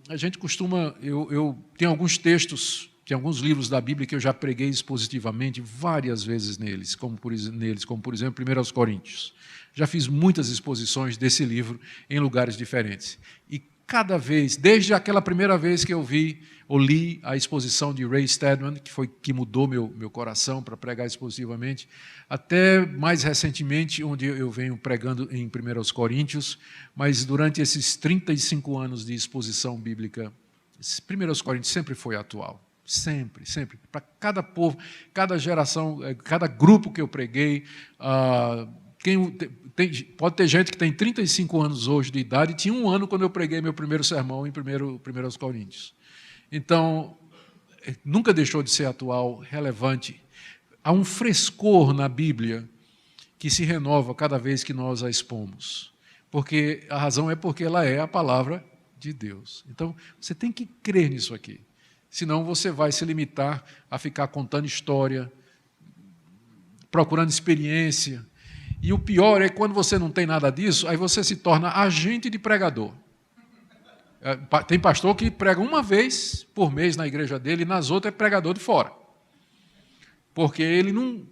A gente costuma... Eu tenho alguns textos... Tem alguns livros da Bíblia que eu já preguei expositivamente várias vezes neles, como por exemplo, 1 Coríntios. Já fiz muitas exposições desse livro em lugares diferentes. E cada vez, desde aquela primeira vez que eu li a exposição de Ray Stedman, que mudou meu coração para pregar expositivamente, até mais recentemente, onde eu venho pregando em 1 Coríntios, mas durante esses 35 anos de exposição bíblica, 1 Coríntios sempre foi atual. Sempre, sempre. Para cada povo, cada geração, cada grupo que eu preguei, pode ter gente que tem 35 anos hoje de idade e tinha 1 ano quando eu preguei meu primeiro sermão em 1 Coríntios. Então, nunca deixou de ser atual, relevante. Há um frescor na Bíblia que se renova cada vez que nós a expomos. Porque a razão é porque ela é a palavra de Deus. Então, você tem que crer nisso aqui. Senão você vai se limitar a ficar contando história, procurando experiência. E o pior é que quando você não tem nada disso, aí você se torna agente de pregador. Tem pastor que prega uma vez por mês na igreja dele e nas outras é pregador de fora. Porque ele não...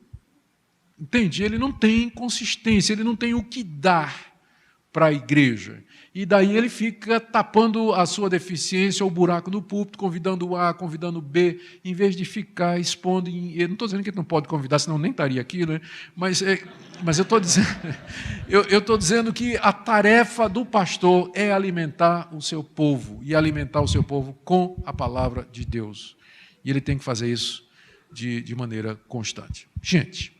Entende? Ele não tem consistência, ele não tem o que dar para a igreja. E daí ele fica tapando a sua deficiência, o buraco do púlpito, convidando o A, convidando o B, em vez de ficar expondo... Eu não estou dizendo que ele não pode convidar, senão nem estaria aqui, né? Mas eu estou dizendo que a tarefa do pastor é alimentar o seu povo, e alimentar o seu povo com a palavra de Deus. E ele tem que fazer isso de maneira constante. Gente,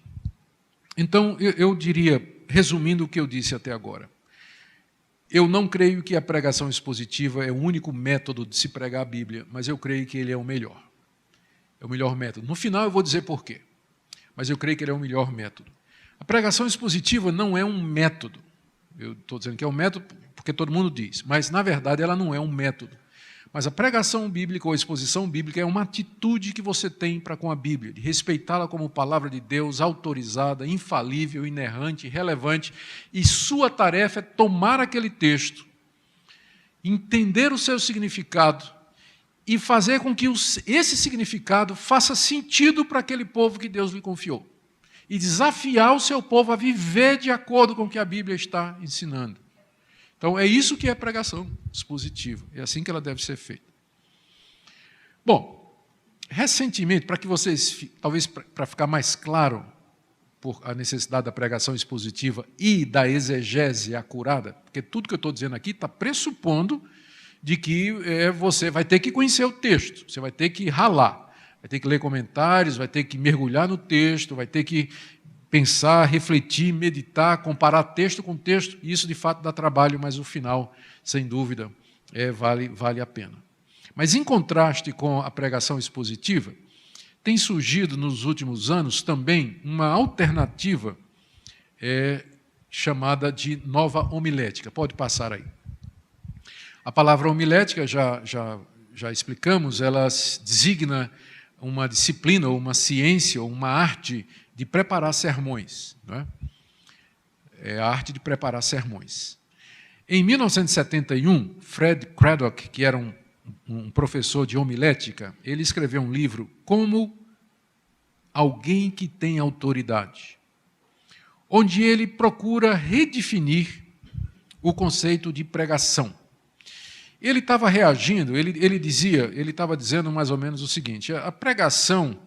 então eu diria, resumindo o que eu disse até agora, eu não creio que a pregação expositiva é o único método de se pregar a Bíblia, mas eu creio que ele é o melhor. É o melhor método. No final eu vou dizer por quê, mas eu creio que ele é o melhor método. A pregação expositiva não é um método. Eu estou dizendo que é um método porque todo mundo diz, mas, na verdade, ela não é um método. Mas a pregação bíblica ou a exposição bíblica é uma atitude que você tem para com a Bíblia, de respeitá-la como palavra de Deus, autorizada, infalível, inerrante, relevante, e sua tarefa é tomar aquele texto, entender o seu significado e fazer com que esse significado faça sentido para aquele povo que Deus lhe confiou. E desafiar o seu povo a viver de acordo com o que a Bíblia está ensinando. Então, é isso que é pregação expositiva. É assim que ela deve ser feita. Bom, recentemente, para que vocês, talvez para ficar mais claro por a necessidade da pregação expositiva e da exegese acurada, porque tudo que eu estou dizendo aqui está pressupondo de que você vai ter que conhecer o texto, você vai ter que ralar, vai ter que ler comentários, vai ter que mergulhar no texto, vai ter que pensar, refletir, meditar, comparar texto com texto, e isso de fato dá trabalho, mas o final, sem dúvida, vale a pena. Mas em contraste com a pregação expositiva, tem surgido nos últimos anos também uma alternativa chamada de nova homilética. Pode passar aí. A palavra homilética, já explicamos, ela designa uma disciplina, ou uma ciência, ou uma arte de preparar sermões. Não é? É a arte de preparar sermões. Em 1971, Fred Craddock, que era um professor de homilética, ele escreveu um livro, Como Alguém que Tem Autoridade. onde ele procura redefinir o conceito de pregação. Ele estava reagindo, ele estava dizendo mais ou menos o seguinte: a pregação,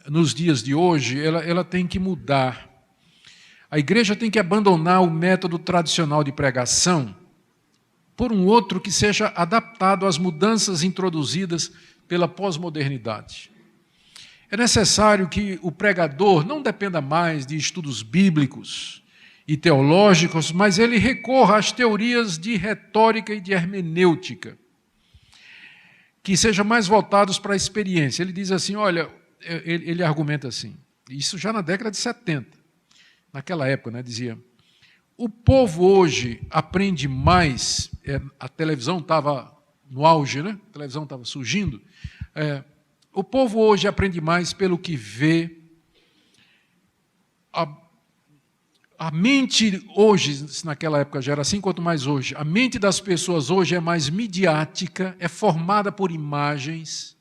nos dias de hoje, ela tem que mudar. A igreja tem que abandonar o método tradicional de pregação por um outro que seja adaptado às mudanças introduzidas pela pós-modernidade. É necessário que o pregador não dependa mais de estudos bíblicos e teológicos, mas ele recorra às teorias de retórica e de hermenêutica, que sejam mais voltados para a experiência. Ele diz assim, olha, ele argumenta assim, isso já na década de 70, naquela época, né, dizia, o povo hoje aprende mais, a televisão estava no auge, né? A televisão estava surgindo, o povo hoje aprende mais pelo que vê. A mente hoje, naquela época já era assim, quanto mais hoje, a mente das pessoas hoje é mais midiática, é formada por imagens.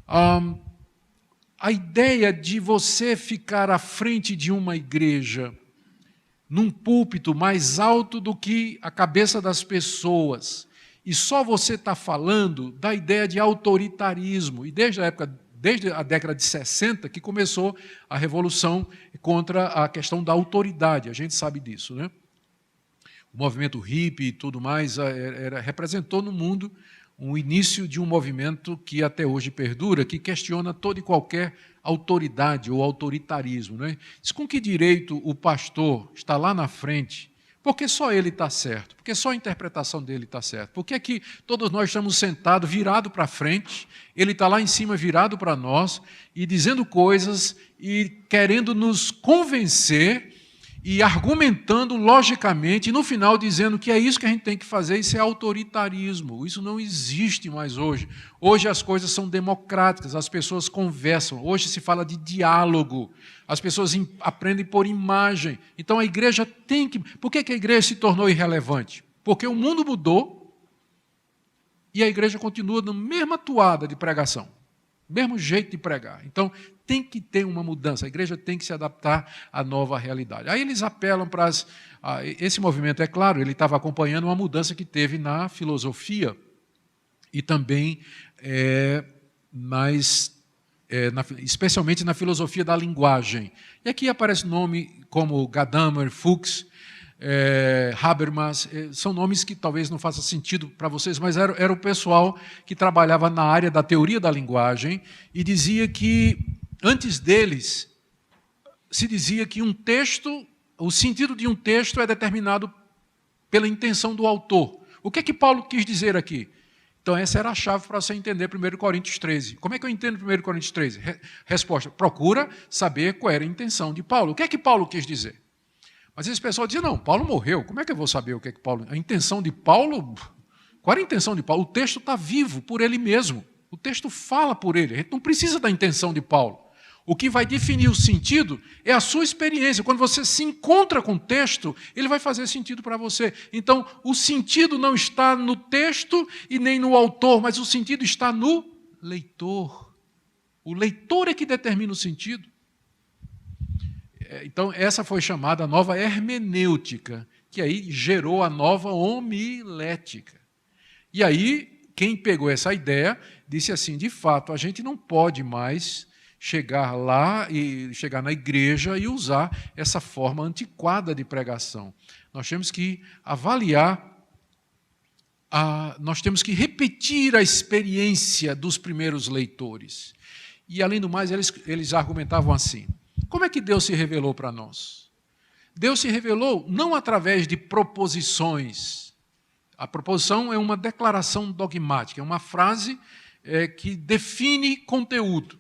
A ideia de você ficar à frente de uma igreja, num púlpito mais alto do que a cabeça das pessoas, e só você está falando da ideia de autoritarismo, e desde a década de 60 que começou a revolução contra a questão da autoridade, a gente sabe disso, né? O movimento hippie e tudo mais representou no mundo o início de um movimento que até hoje perdura, que questiona toda e qualquer autoridade ou autoritarismo, né? Diz, com que direito o pastor está lá na frente? Porque só ele está certo, porque só a interpretação dele está certa. Por que é que todos nós estamos sentados, virados para frente, ele está lá em cima virado para nós, e dizendo coisas, e querendo nos convencer, e argumentando logicamente, e no final dizendo que é isso que a gente tem que fazer, isso é autoritarismo, isso não existe mais hoje. Hoje as coisas são democráticas, as pessoas conversam, hoje se fala de diálogo, as pessoas aprendem por imagem. Então a igreja tem que... Por que a igreja se tornou irrelevante? Porque o mundo mudou e a igreja continua na mesma toada de pregação, mesmo jeito de pregar. Então tem que ter uma mudança, a igreja tem que se adaptar à nova realidade. Aí eles apelam para esse movimento, é claro, ele estava acompanhando uma mudança que teve na filosofia e também especialmente na filosofia da linguagem. E aqui aparece nome como Gadamer, Fuchs, Habermas, são nomes que talvez não façam sentido para vocês, mas era o pessoal que trabalhava na área da teoria da linguagem e dizia que, antes deles, se dizia que um texto, o sentido de um texto é determinado pela intenção do autor. O que é que Paulo quis dizer aqui? Então, essa era a chave para você entender 1 Coríntios 13. Como é que eu entendo 1 Coríntios 13? Resposta, procura saber qual era a intenção de Paulo. O que é que Paulo quis dizer? Mas esse pessoal dizia, não, Paulo morreu, como é que eu vou saber o que é que Paulo... A intenção de Paulo... Qual era a intenção de Paulo? O texto está vivo por ele mesmo. O texto fala por ele. A gente não precisa da intenção de Paulo. O que vai definir o sentido é a sua experiência. Quando você se encontra com o texto, ele vai fazer sentido para você. Então, o sentido não está no texto e nem no autor, mas o sentido está no leitor. O leitor é que determina o sentido. Então, essa foi chamada a nova hermenêutica, que aí gerou a nova homilética. E aí, quem pegou essa ideia, disse assim, de fato, a gente não pode mais chegar lá e chegar na igreja e usar essa forma antiquada de pregação. Nós temos que avaliar, nós temos que repetir a experiência dos primeiros leitores. E, além do mais, eles argumentavam assim, como é que Deus se revelou para nós? Deus se revelou não através de proposições. A proposição é uma declaração dogmática, é uma frase que define conteúdo.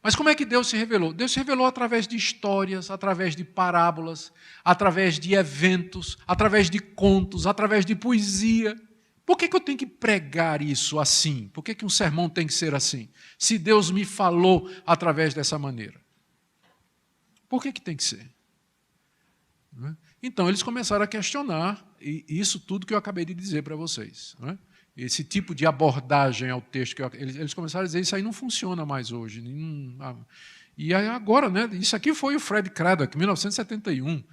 Mas como é que Deus se revelou? Deus se revelou através de histórias, através de parábolas, através de eventos, através de contos, através de poesia. Por que eu tenho que pregar isso assim? Por que um sermão tem que ser assim? Se Deus me falou através dessa maneira. Por que tem que ser? Então, eles começaram a questionar isso tudo que eu acabei de dizer para vocês. Esse tipo de abordagem ao texto, eles começaram a dizer, isso aí não funciona mais hoje. E agora, né, isso aqui foi o Fred Craddock, 1971.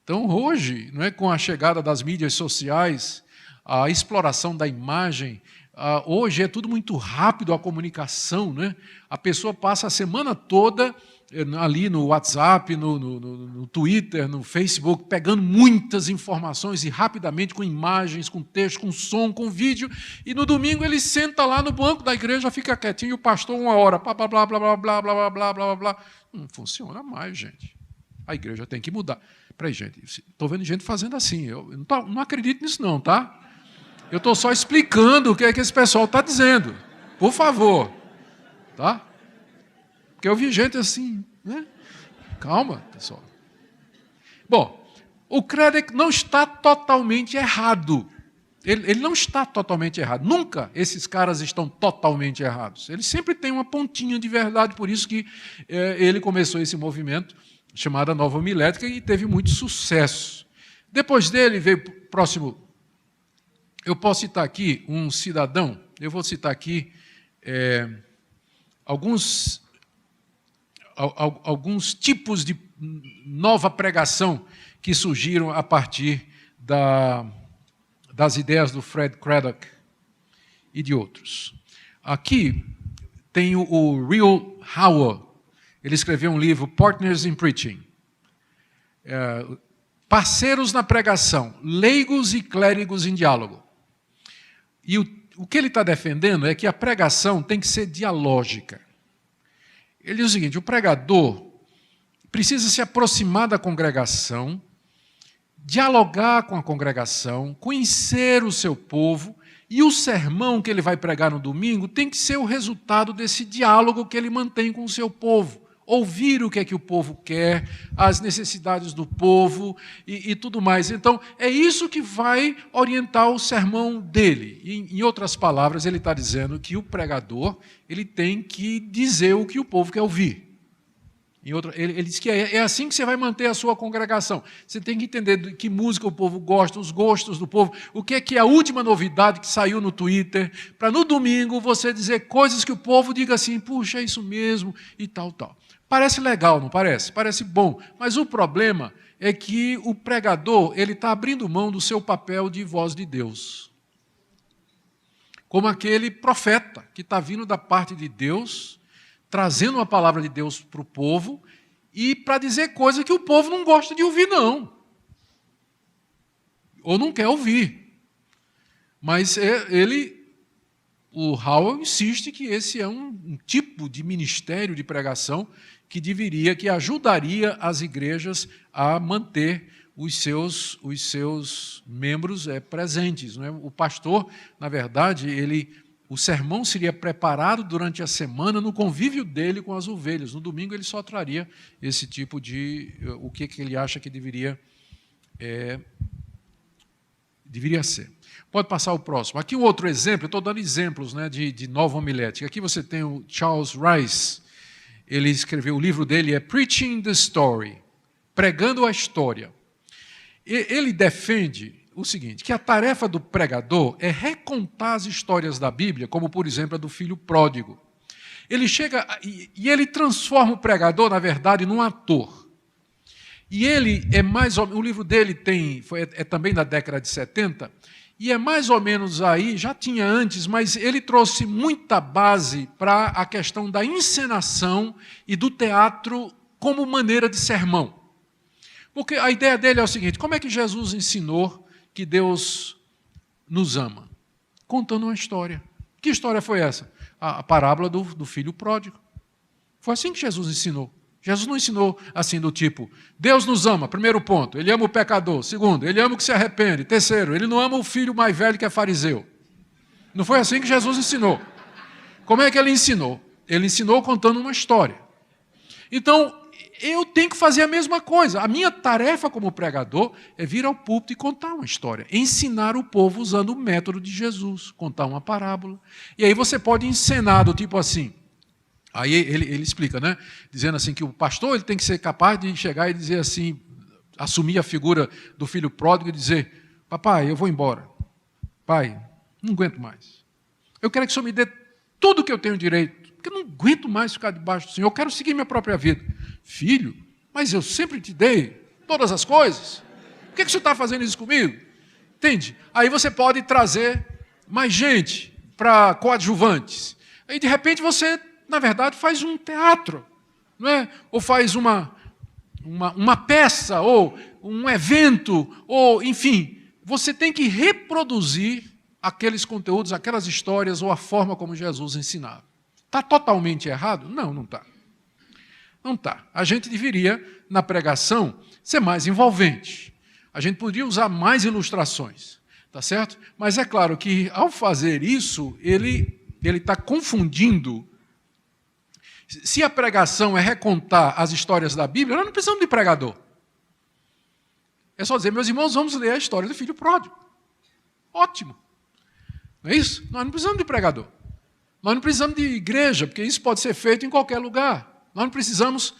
Então, hoje, não é, com a chegada das mídias sociais, a exploração da imagem, hoje é tudo muito rápido, a comunicação, né? A pessoa passa a semana toda ali no WhatsApp, no Twitter, no Facebook, pegando muitas informações e rapidamente com imagens, com texto, com som, com vídeo, e no domingo ele senta lá no banco da igreja, fica quietinho, e o pastor 1 hora, blá, blá, blá, blá, blá, blá, blá, blá, blá, blá. Não funciona mais, gente. A igreja tem que mudar. Peraí, gente, estou vendo gente fazendo assim, eu não acredito nisso não, tá? Eu estou só explicando o que é que esse pessoal está dizendo. Por favor. Tá? Porque eu vi gente assim, né? Calma, pessoal. Bom, o Craddock não está totalmente errado. Ele não está totalmente errado. Nunca esses caras estão totalmente errados. Ele sempre tem uma pontinha de verdade, por isso que ele começou esse movimento chamado Nova Homilética e teve muito sucesso. Depois dele veio o próximo. Eu posso citar aqui um cidadão, eu vou citar aqui alguns tipos de nova pregação que surgiram a partir das ideias do Fred Craddock e de outros. Aqui tem o Real Howell, ele escreveu um livro, Partners in Preaching, parceiros na pregação, leigos e clérigos em diálogo. E o que ele está defendendo é que a pregação tem que ser dialógica. Ele diz o seguinte, o pregador precisa se aproximar da congregação, dialogar com a congregação, conhecer o seu povo, e o sermão que ele vai pregar no domingo tem que ser o resultado desse diálogo que ele mantém com o seu povo. Ouvir o que é que o povo quer, as necessidades do povo e tudo mais. Então, é isso que vai orientar o sermão dele. Em outras palavras, ele está dizendo que o pregador ele tem que dizer o que o povo quer ouvir. Ele diz que é assim que você vai manter a sua congregação. Você tem que entender de que música o povo gosta, os gostos do povo, o que é a última novidade que saiu no Twitter, para no domingo você dizer coisas que o povo diga assim, puxa, é isso mesmo, e tal, tal. Parece legal, não parece? Parece bom, mas o problema é que o pregador ele está abrindo mão do seu papel de voz de Deus. Como aquele profeta que está vindo da parte de Deus, trazendo uma palavra de Deus para o povo e para dizer coisas que o povo não gosta de ouvir, não. Ou não quer ouvir. Mas o Howell insiste que esse é um tipo de ministério de pregação que ajudaria as igrejas a manter os seus membros presentes. Não é? O pastor, na verdade, o sermão seria preparado durante a semana no convívio dele com as ovelhas. No domingo ele só traria esse tipo de... o que ele acha que deveria ser. Pode passar o próximo. Aqui um outro exemplo, eu estou dando exemplos, né, de nova homilética. Aqui você tem o Charles Rice, ele escreveu, o livro dele é Preaching the Story, pregando a história. Ele defende o seguinte, que a tarefa do pregador é recontar as histórias da Bíblia, como, por exemplo, a do filho pródigo. Ele chega e ele transforma o pregador, na verdade, num ator. E ele o livro dele é também da década de 70, e é mais ou menos aí, já tinha antes, mas ele trouxe muita base para a questão da encenação e do teatro como maneira de sermão. Porque a ideia dele é o seguinte, como é que Jesus ensinou que Deus nos ama? Contando uma história. Que história foi essa? A parábola do filho pródigo. Foi assim que Jesus ensinou. Jesus não ensinou assim do tipo, Deus nos ama, primeiro ponto, ele ama o pecador, segundo, ele ama o que se arrepende, terceiro, ele não ama o filho mais velho que é fariseu. Não foi assim que Jesus ensinou. Como é que ele ensinou? Ele ensinou contando uma história. Então, eu tenho que fazer a mesma coisa. A minha tarefa como pregador é vir ao púlpito e contar uma história, ensinar o povo usando o método de Jesus, contar uma parábola. E aí você pode encenar do tipo assim, aí ele explica, né? Dizendo assim que o pastor ele tem que ser capaz de chegar e dizer assim, assumir a figura do filho pródigo e dizer, papai, eu vou embora. Pai, não aguento mais. Eu quero que o senhor me dê tudo que eu tenho direito. porque eu não aguento mais ficar debaixo do Senhor, eu quero seguir minha própria vida. Filho, mas eu sempre te dei todas as coisas. Por que você está fazendo isso comigo? Entende? Aí você pode trazer mais gente para coadjuvantes. Aí, de repente, você, na verdade, faz um teatro, não é? Ou faz uma peça, ou um evento, ou, enfim, você tem que reproduzir aqueles conteúdos, aquelas histórias, ou a forma como Jesus ensinava. Está totalmente errado? Não, não está. Não está. A gente deveria, na pregação, ser mais envolvente. A gente poderia usar mais ilustrações, tá certo? Mas é claro que, ao fazer isso, ele está confundindo. Se a pregação é recontar as histórias da Bíblia, nós não precisamos de pregador. É só dizer, meus irmãos, vamos ler a história do filho pródigo. Ótimo. Não é isso? Nós não precisamos de pregador. Nós não precisamos de igreja, porque isso pode ser feito em qualquer lugar. Nós não precisamos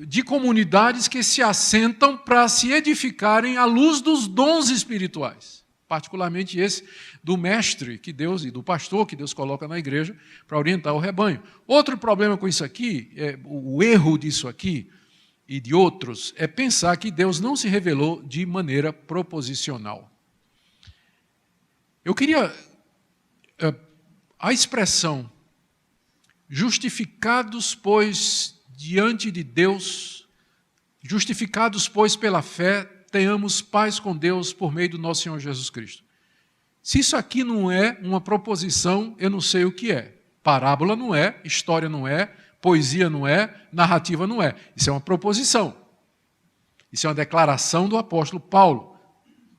de comunidades que se assentam para se edificarem à luz dos dons espirituais. Particularmente esse do mestre que Deus e do pastor que Deus coloca na igreja para orientar o rebanho. Outro problema com isso aqui, o erro disso aqui e de outros, é pensar que Deus não se revelou de maneira proposicional. Eu queria... A expressão justificados, pois, diante de Deus, justificados, pois, pela fé, tenhamos paz com Deus por meio do nosso Senhor Jesus Cristo. Se isso aqui não é uma proposição, eu não sei o que é. Parábola não é, história não é, poesia não é, narrativa não é. Isso é uma proposição. Isso é uma declaração do apóstolo Paulo.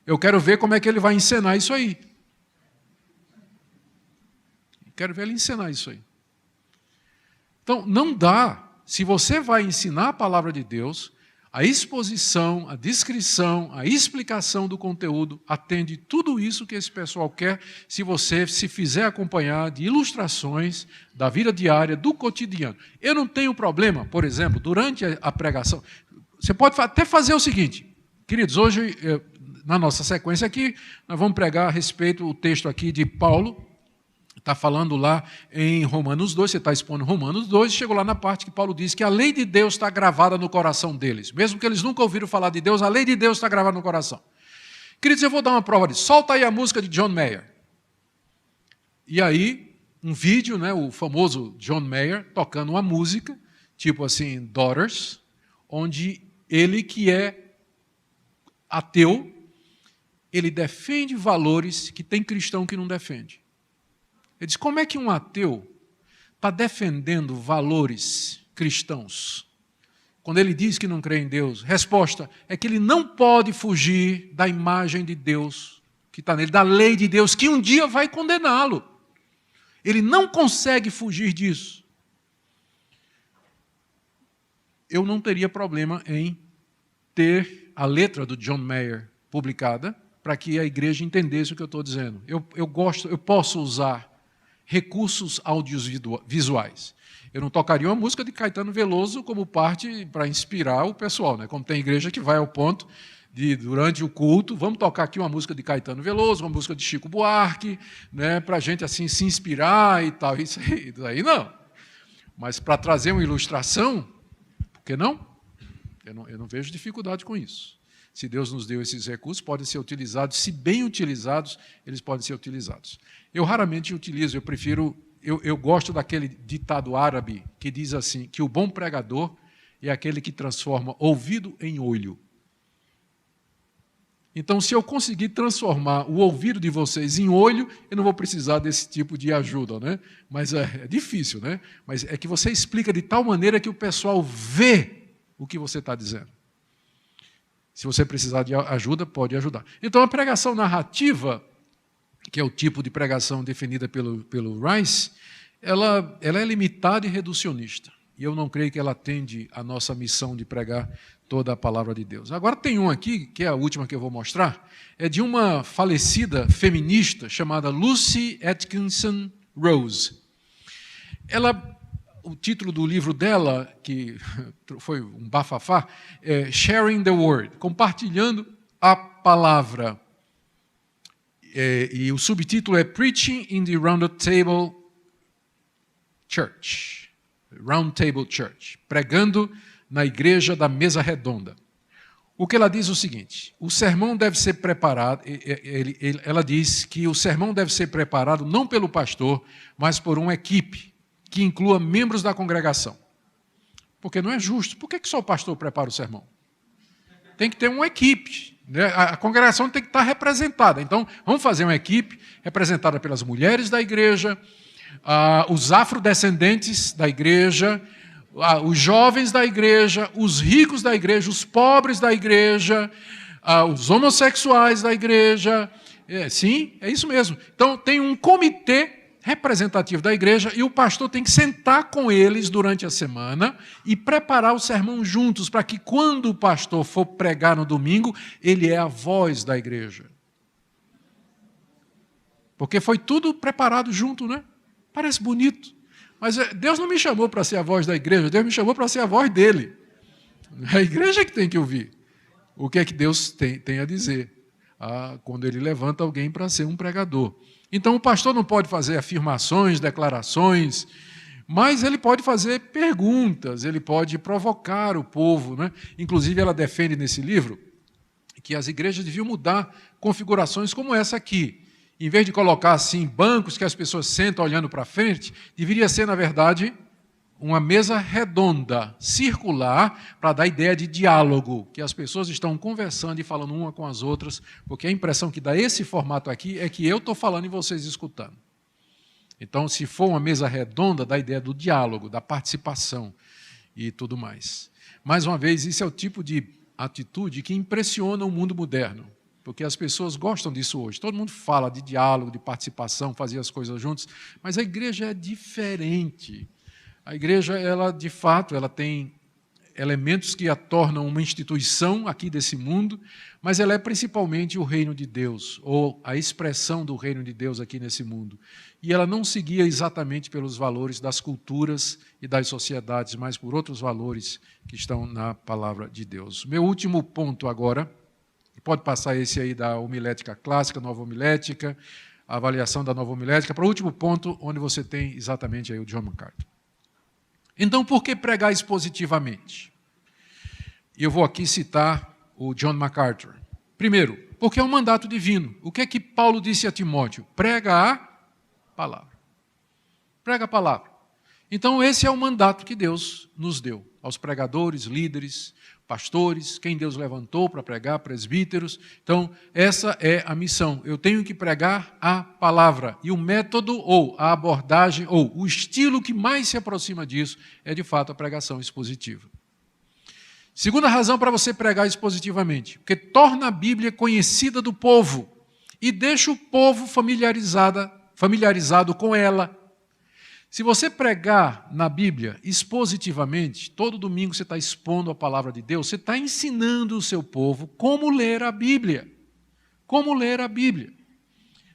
Eu quero ver como é que ele vai encenar isso aí. Quero ver ele ensinar isso aí. Então, não dá. Se você vai ensinar a palavra de Deus, a exposição, a descrição, a explicação do conteúdo atende tudo isso que esse pessoal quer, se você se fizer acompanhar de ilustrações da vida diária, do cotidiano. Eu não tenho problema, por exemplo, durante a pregação, você pode até fazer o seguinte, queridos, hoje, na nossa sequência aqui, nós vamos pregar a respeito do texto aqui de Paulo, está falando lá em Romanos 2, você está expondo Romanos 2, chegou lá na parte que Paulo diz que a lei de Deus está gravada no coração deles. Mesmo que eles nunca ouviram falar de Deus, a lei de Deus está gravada no coração. Queridos, eu vou dar uma prova disso. Solta aí a música de John Mayer. E aí, um vídeo, né, o famoso John Mayer, tocando uma música, tipo assim, Daughters, onde ele, que é ateu, ele defende valores que tem cristão que não defende. Ele diz, como é que um ateu está defendendo valores cristãos? Quando ele diz que não crê em Deus, resposta é que ele não pode fugir da imagem de Deus que está nele, da lei de Deus, que um dia vai condená-lo. Ele não consegue fugir disso. Eu não teria problema em ter a letra do John Mayer publicada para que a igreja entendesse o que eu estou dizendo. Eu posso usar recursos audiovisuais. Eu não tocaria uma música de Caetano Veloso como parte para inspirar o pessoal, né? Como tem igreja que vai ao ponto de, durante o culto, vamos tocar aqui uma música de Caetano Veloso, uma música de Chico Buarque, né? Para a gente assim se inspirar e tal. Isso aí não. Mas para trazer uma ilustração, por que não? Eu não vejo dificuldade com isso. Se Deus nos deu esses recursos, podem ser utilizados, se bem utilizados, eles podem ser utilizados. Eu raramente utilizo, eu prefiro, eu gosto daquele ditado árabe que diz assim, que o bom pregador é aquele que transforma ouvido em olho. Então, se eu conseguir transformar o ouvido de vocês em olho, eu não vou precisar desse tipo de ajuda, né? Mas é difícil, né? Mas é que você explica de tal maneira que o pessoal vê o que você está dizendo. Se você precisar de ajuda, pode ajudar. Então, a pregação narrativa, que é o tipo de pregação definida pelo Rice, ela é limitada e reducionista. E eu não creio que ela atende à nossa missão de pregar toda a palavra de Deus. Agora tem um aqui, que é a última que eu vou mostrar, é de uma falecida feminista chamada Lucy Atkinson Rose. O título do livro dela, que foi um bafafá, é Sharing the Word, compartilhando a palavra. E o subtítulo é Preaching in the Rounded Table Church, Round Table Church, pregando na igreja da mesa redonda. O que ela diz é o seguinte: o sermão deve ser preparado, ela diz que o sermão deve ser preparado não pelo pastor, mas por uma equipe que inclua membros da congregação. Porque não é justo. Por que só o pastor prepara o sermão? Tem que ter uma equipe, né? A congregação tem que estar representada. Então, vamos fazer uma equipe representada pelas mulheres da igreja, os afrodescendentes da igreja, os jovens da igreja, os ricos da igreja, os pobres da igreja, os homossexuais da igreja. Sim, é isso mesmo. Então, tem um comitê representativo da igreja e o pastor tem que sentar com eles durante a semana e preparar o sermão juntos, para que quando o pastor for pregar no domingo, ele é a voz da igreja. Porque foi tudo preparado junto, né? Parece bonito. Mas Deus não me chamou para ser a voz da igreja, Deus me chamou para ser a voz dele. É a igreja que tem que ouvir o que é que Deus tem a dizer quando ele levanta alguém para ser um pregador. Então o pastor não pode fazer afirmações, declarações, mas ele pode fazer perguntas, ele pode provocar o povo, né? Inclusive ela defende nesse livro que as igrejas deviam mudar configurações como essa aqui. Em vez de colocar assim bancos que as pessoas sentam olhando para frente, deveria ser, na verdade, uma mesa redonda, circular, para dar ideia de diálogo, que as pessoas estão conversando e falando uma com as outras, porque a impressão que dá esse formato aqui é que eu estou falando e vocês escutando. Então, se for uma mesa redonda, dá a ideia do diálogo, da participação e tudo mais. Mais uma vez, isso é o tipo de atitude que impressiona o mundo moderno, porque as pessoas gostam disso hoje. Todo mundo fala de diálogo, de participação, fazer as coisas juntos, mas a igreja é diferente. A igreja, ela de fato, ela tem elementos que a tornam uma instituição aqui desse mundo, mas ela é principalmente o reino de Deus, ou a expressão do reino de Deus aqui nesse mundo. E ela não seguia exatamente pelos valores das culturas e das sociedades, mas por outros valores que estão na palavra de Deus. Meu último ponto agora, pode passar esse aí da homilética clássica, nova homilética, a avaliação da nova homilética, para o último ponto, onde você tem exatamente aí o John MacArthur. Então, por que pregar expositivamente? Eu vou aqui citar o John MacArthur. Primeiro, porque é um mandato divino. O que é que Paulo disse a Timóteo? Prega a palavra. Prega a palavra. Então, esse é o mandato que Deus nos deu aos pregadores, líderes, pastores, quem Deus levantou para pregar, presbíteros. Então, essa é a missão. Eu tenho que pregar a palavra. E o método, ou a abordagem, ou o estilo que mais se aproxima disso é, de fato, a pregação expositiva. Segunda razão para você pregar expositivamente, porque torna a Bíblia conhecida do povo e deixa o povo familiarizado com ela. Se você pregar na Bíblia expositivamente, todo domingo você está expondo a palavra de Deus, você está ensinando o seu povo como ler a Bíblia. Como ler a Bíblia.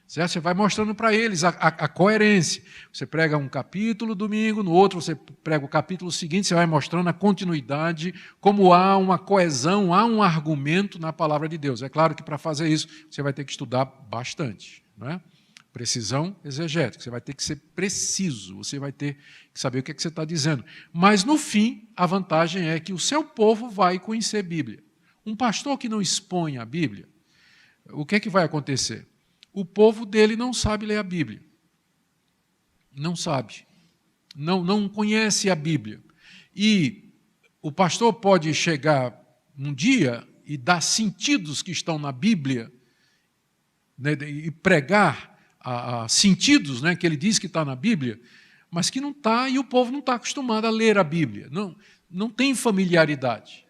Certo? Você vai mostrando para eles a coerência. Você prega um capítulo domingo, no outro você prega o capítulo seguinte, você vai mostrando a continuidade, como há uma coesão, há um argumento na palavra de Deus. É claro que para fazer isso você vai ter que estudar bastante, não é? Precisão exegética, você vai ter que ser preciso, você vai ter que saber o que é que você está dizendo. Mas, no fim, a vantagem é que o seu povo vai conhecer a Bíblia. Um pastor que não expõe a Bíblia, o que é que vai acontecer? O povo dele não sabe ler a Bíblia. Não sabe. Não conhece a Bíblia. E o pastor pode chegar um dia e dar sentidos que estão na Bíblia, né, e pregar sentidos, né, que ele diz que está na Bíblia, mas que não está, e o povo não está acostumado a ler a Bíblia, não tem familiaridade.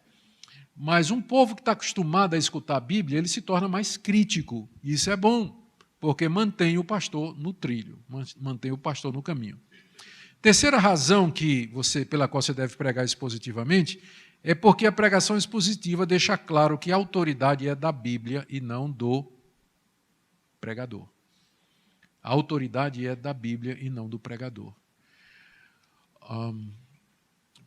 Mas um povo que está acostumado a escutar a Bíblia, ele se torna mais crítico, e isso é bom, porque mantém o pastor no trilho, mantém o pastor no caminho. Terceira razão pela qual você deve pregar expositivamente é porque a pregação expositiva deixa claro que a autoridade é da Bíblia e não do pregador. A autoridade é da Bíblia e não do pregador.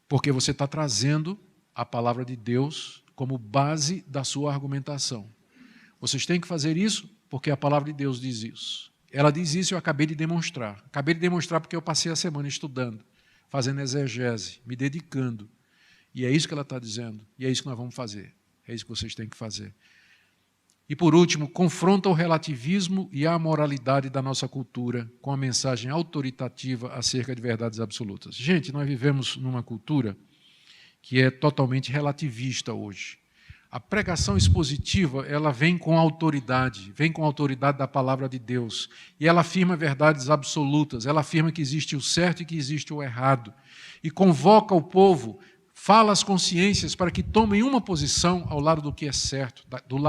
Porque você está trazendo a palavra de Deus como base da sua argumentação. Vocês têm que fazer isso porque a palavra de Deus diz isso. Ela diz isso e eu acabei de demonstrar. Acabei de demonstrar porque eu passei a semana estudando, fazendo exegese, me dedicando. E é isso que ela está dizendo, e é isso que nós vamos fazer. É isso que vocês têm que fazer. E, por último, confronta o relativismo e a amoralidade da nossa cultura com a mensagem autoritativa acerca de verdades absolutas. Gente, nós vivemos numa cultura que é totalmente relativista hoje. A pregação expositiva, ela vem com autoridade da palavra de Deus, e ela afirma verdades absolutas, ela afirma que existe o certo e que existe o errado, e convoca o povo, fala às consciências para que tomem uma posição ao lado do que é certo,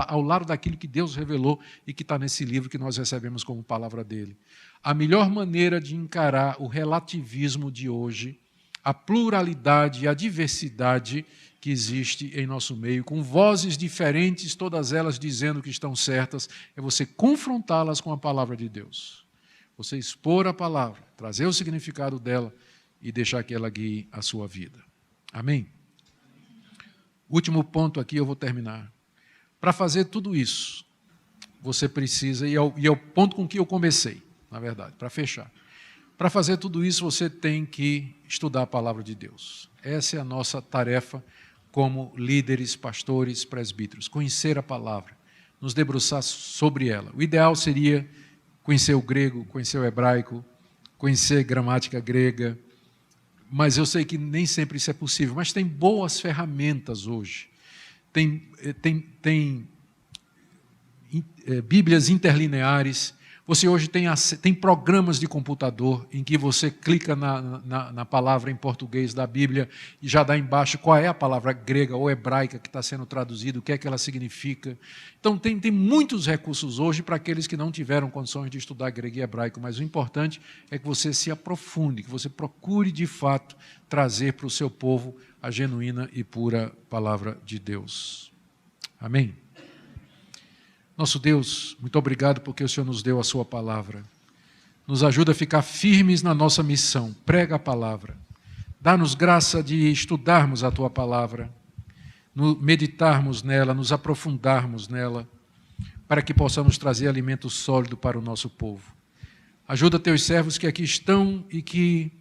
ao lado daquilo que Deus revelou e que está nesse livro que nós recebemos como palavra dele. A melhor maneira de encarar o relativismo de hoje, a pluralidade e a diversidade que existe em nosso meio, com vozes diferentes, todas elas dizendo que estão certas, é você confrontá-las com a palavra de Deus. Você expor a palavra, trazer o significado dela e deixar que ela guie a sua vida. Amém? Último ponto aqui, eu vou terminar. Para fazer tudo isso, você precisa, e é o ponto com que eu comecei, na verdade, para fechar. Para fazer tudo isso, você tem que estudar a palavra de Deus. Essa é a nossa tarefa como líderes, pastores, presbíteros. Conhecer a palavra, nos debruçar sobre ela. O ideal seria conhecer o grego, conhecer o hebraico, conhecer gramática grega, mas eu sei que nem sempre isso é possível. Mas tem boas ferramentas hoje. Tem Bíblias interlineares. Você hoje tem programas de computador em que você clica na palavra em português da Bíblia e já dá embaixo qual é a palavra grega ou hebraica que está sendo traduzida, o que é que ela significa. Então, tem muitos recursos hoje para aqueles que não tiveram condições de estudar grego e hebraico, mas o importante é que você se aprofunde, que você procure, de fato, trazer para o seu povo a genuína e pura palavra de Deus. Amém? Nosso Deus, muito obrigado porque o Senhor nos deu a sua palavra. Nos ajuda a ficar firmes na nossa missão. Prega a palavra. Dá-nos graça de estudarmos a tua palavra, meditarmos nela, nos aprofundarmos nela, para que possamos trazer alimento sólido para o nosso povo. Ajuda teus servos que aqui estão e que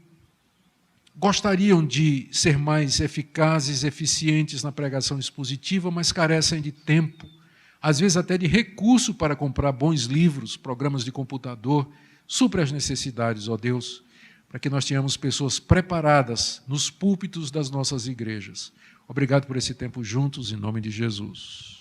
gostariam de ser mais eficazes, eficientes na pregação expositiva, mas carecem de tempo, às vezes até de recurso para comprar bons livros, programas de computador. Supre as necessidades, ó Deus, para que nós tenhamos pessoas preparadas nos púlpitos das nossas igrejas. Obrigado por esse tempo juntos, em nome de Jesus.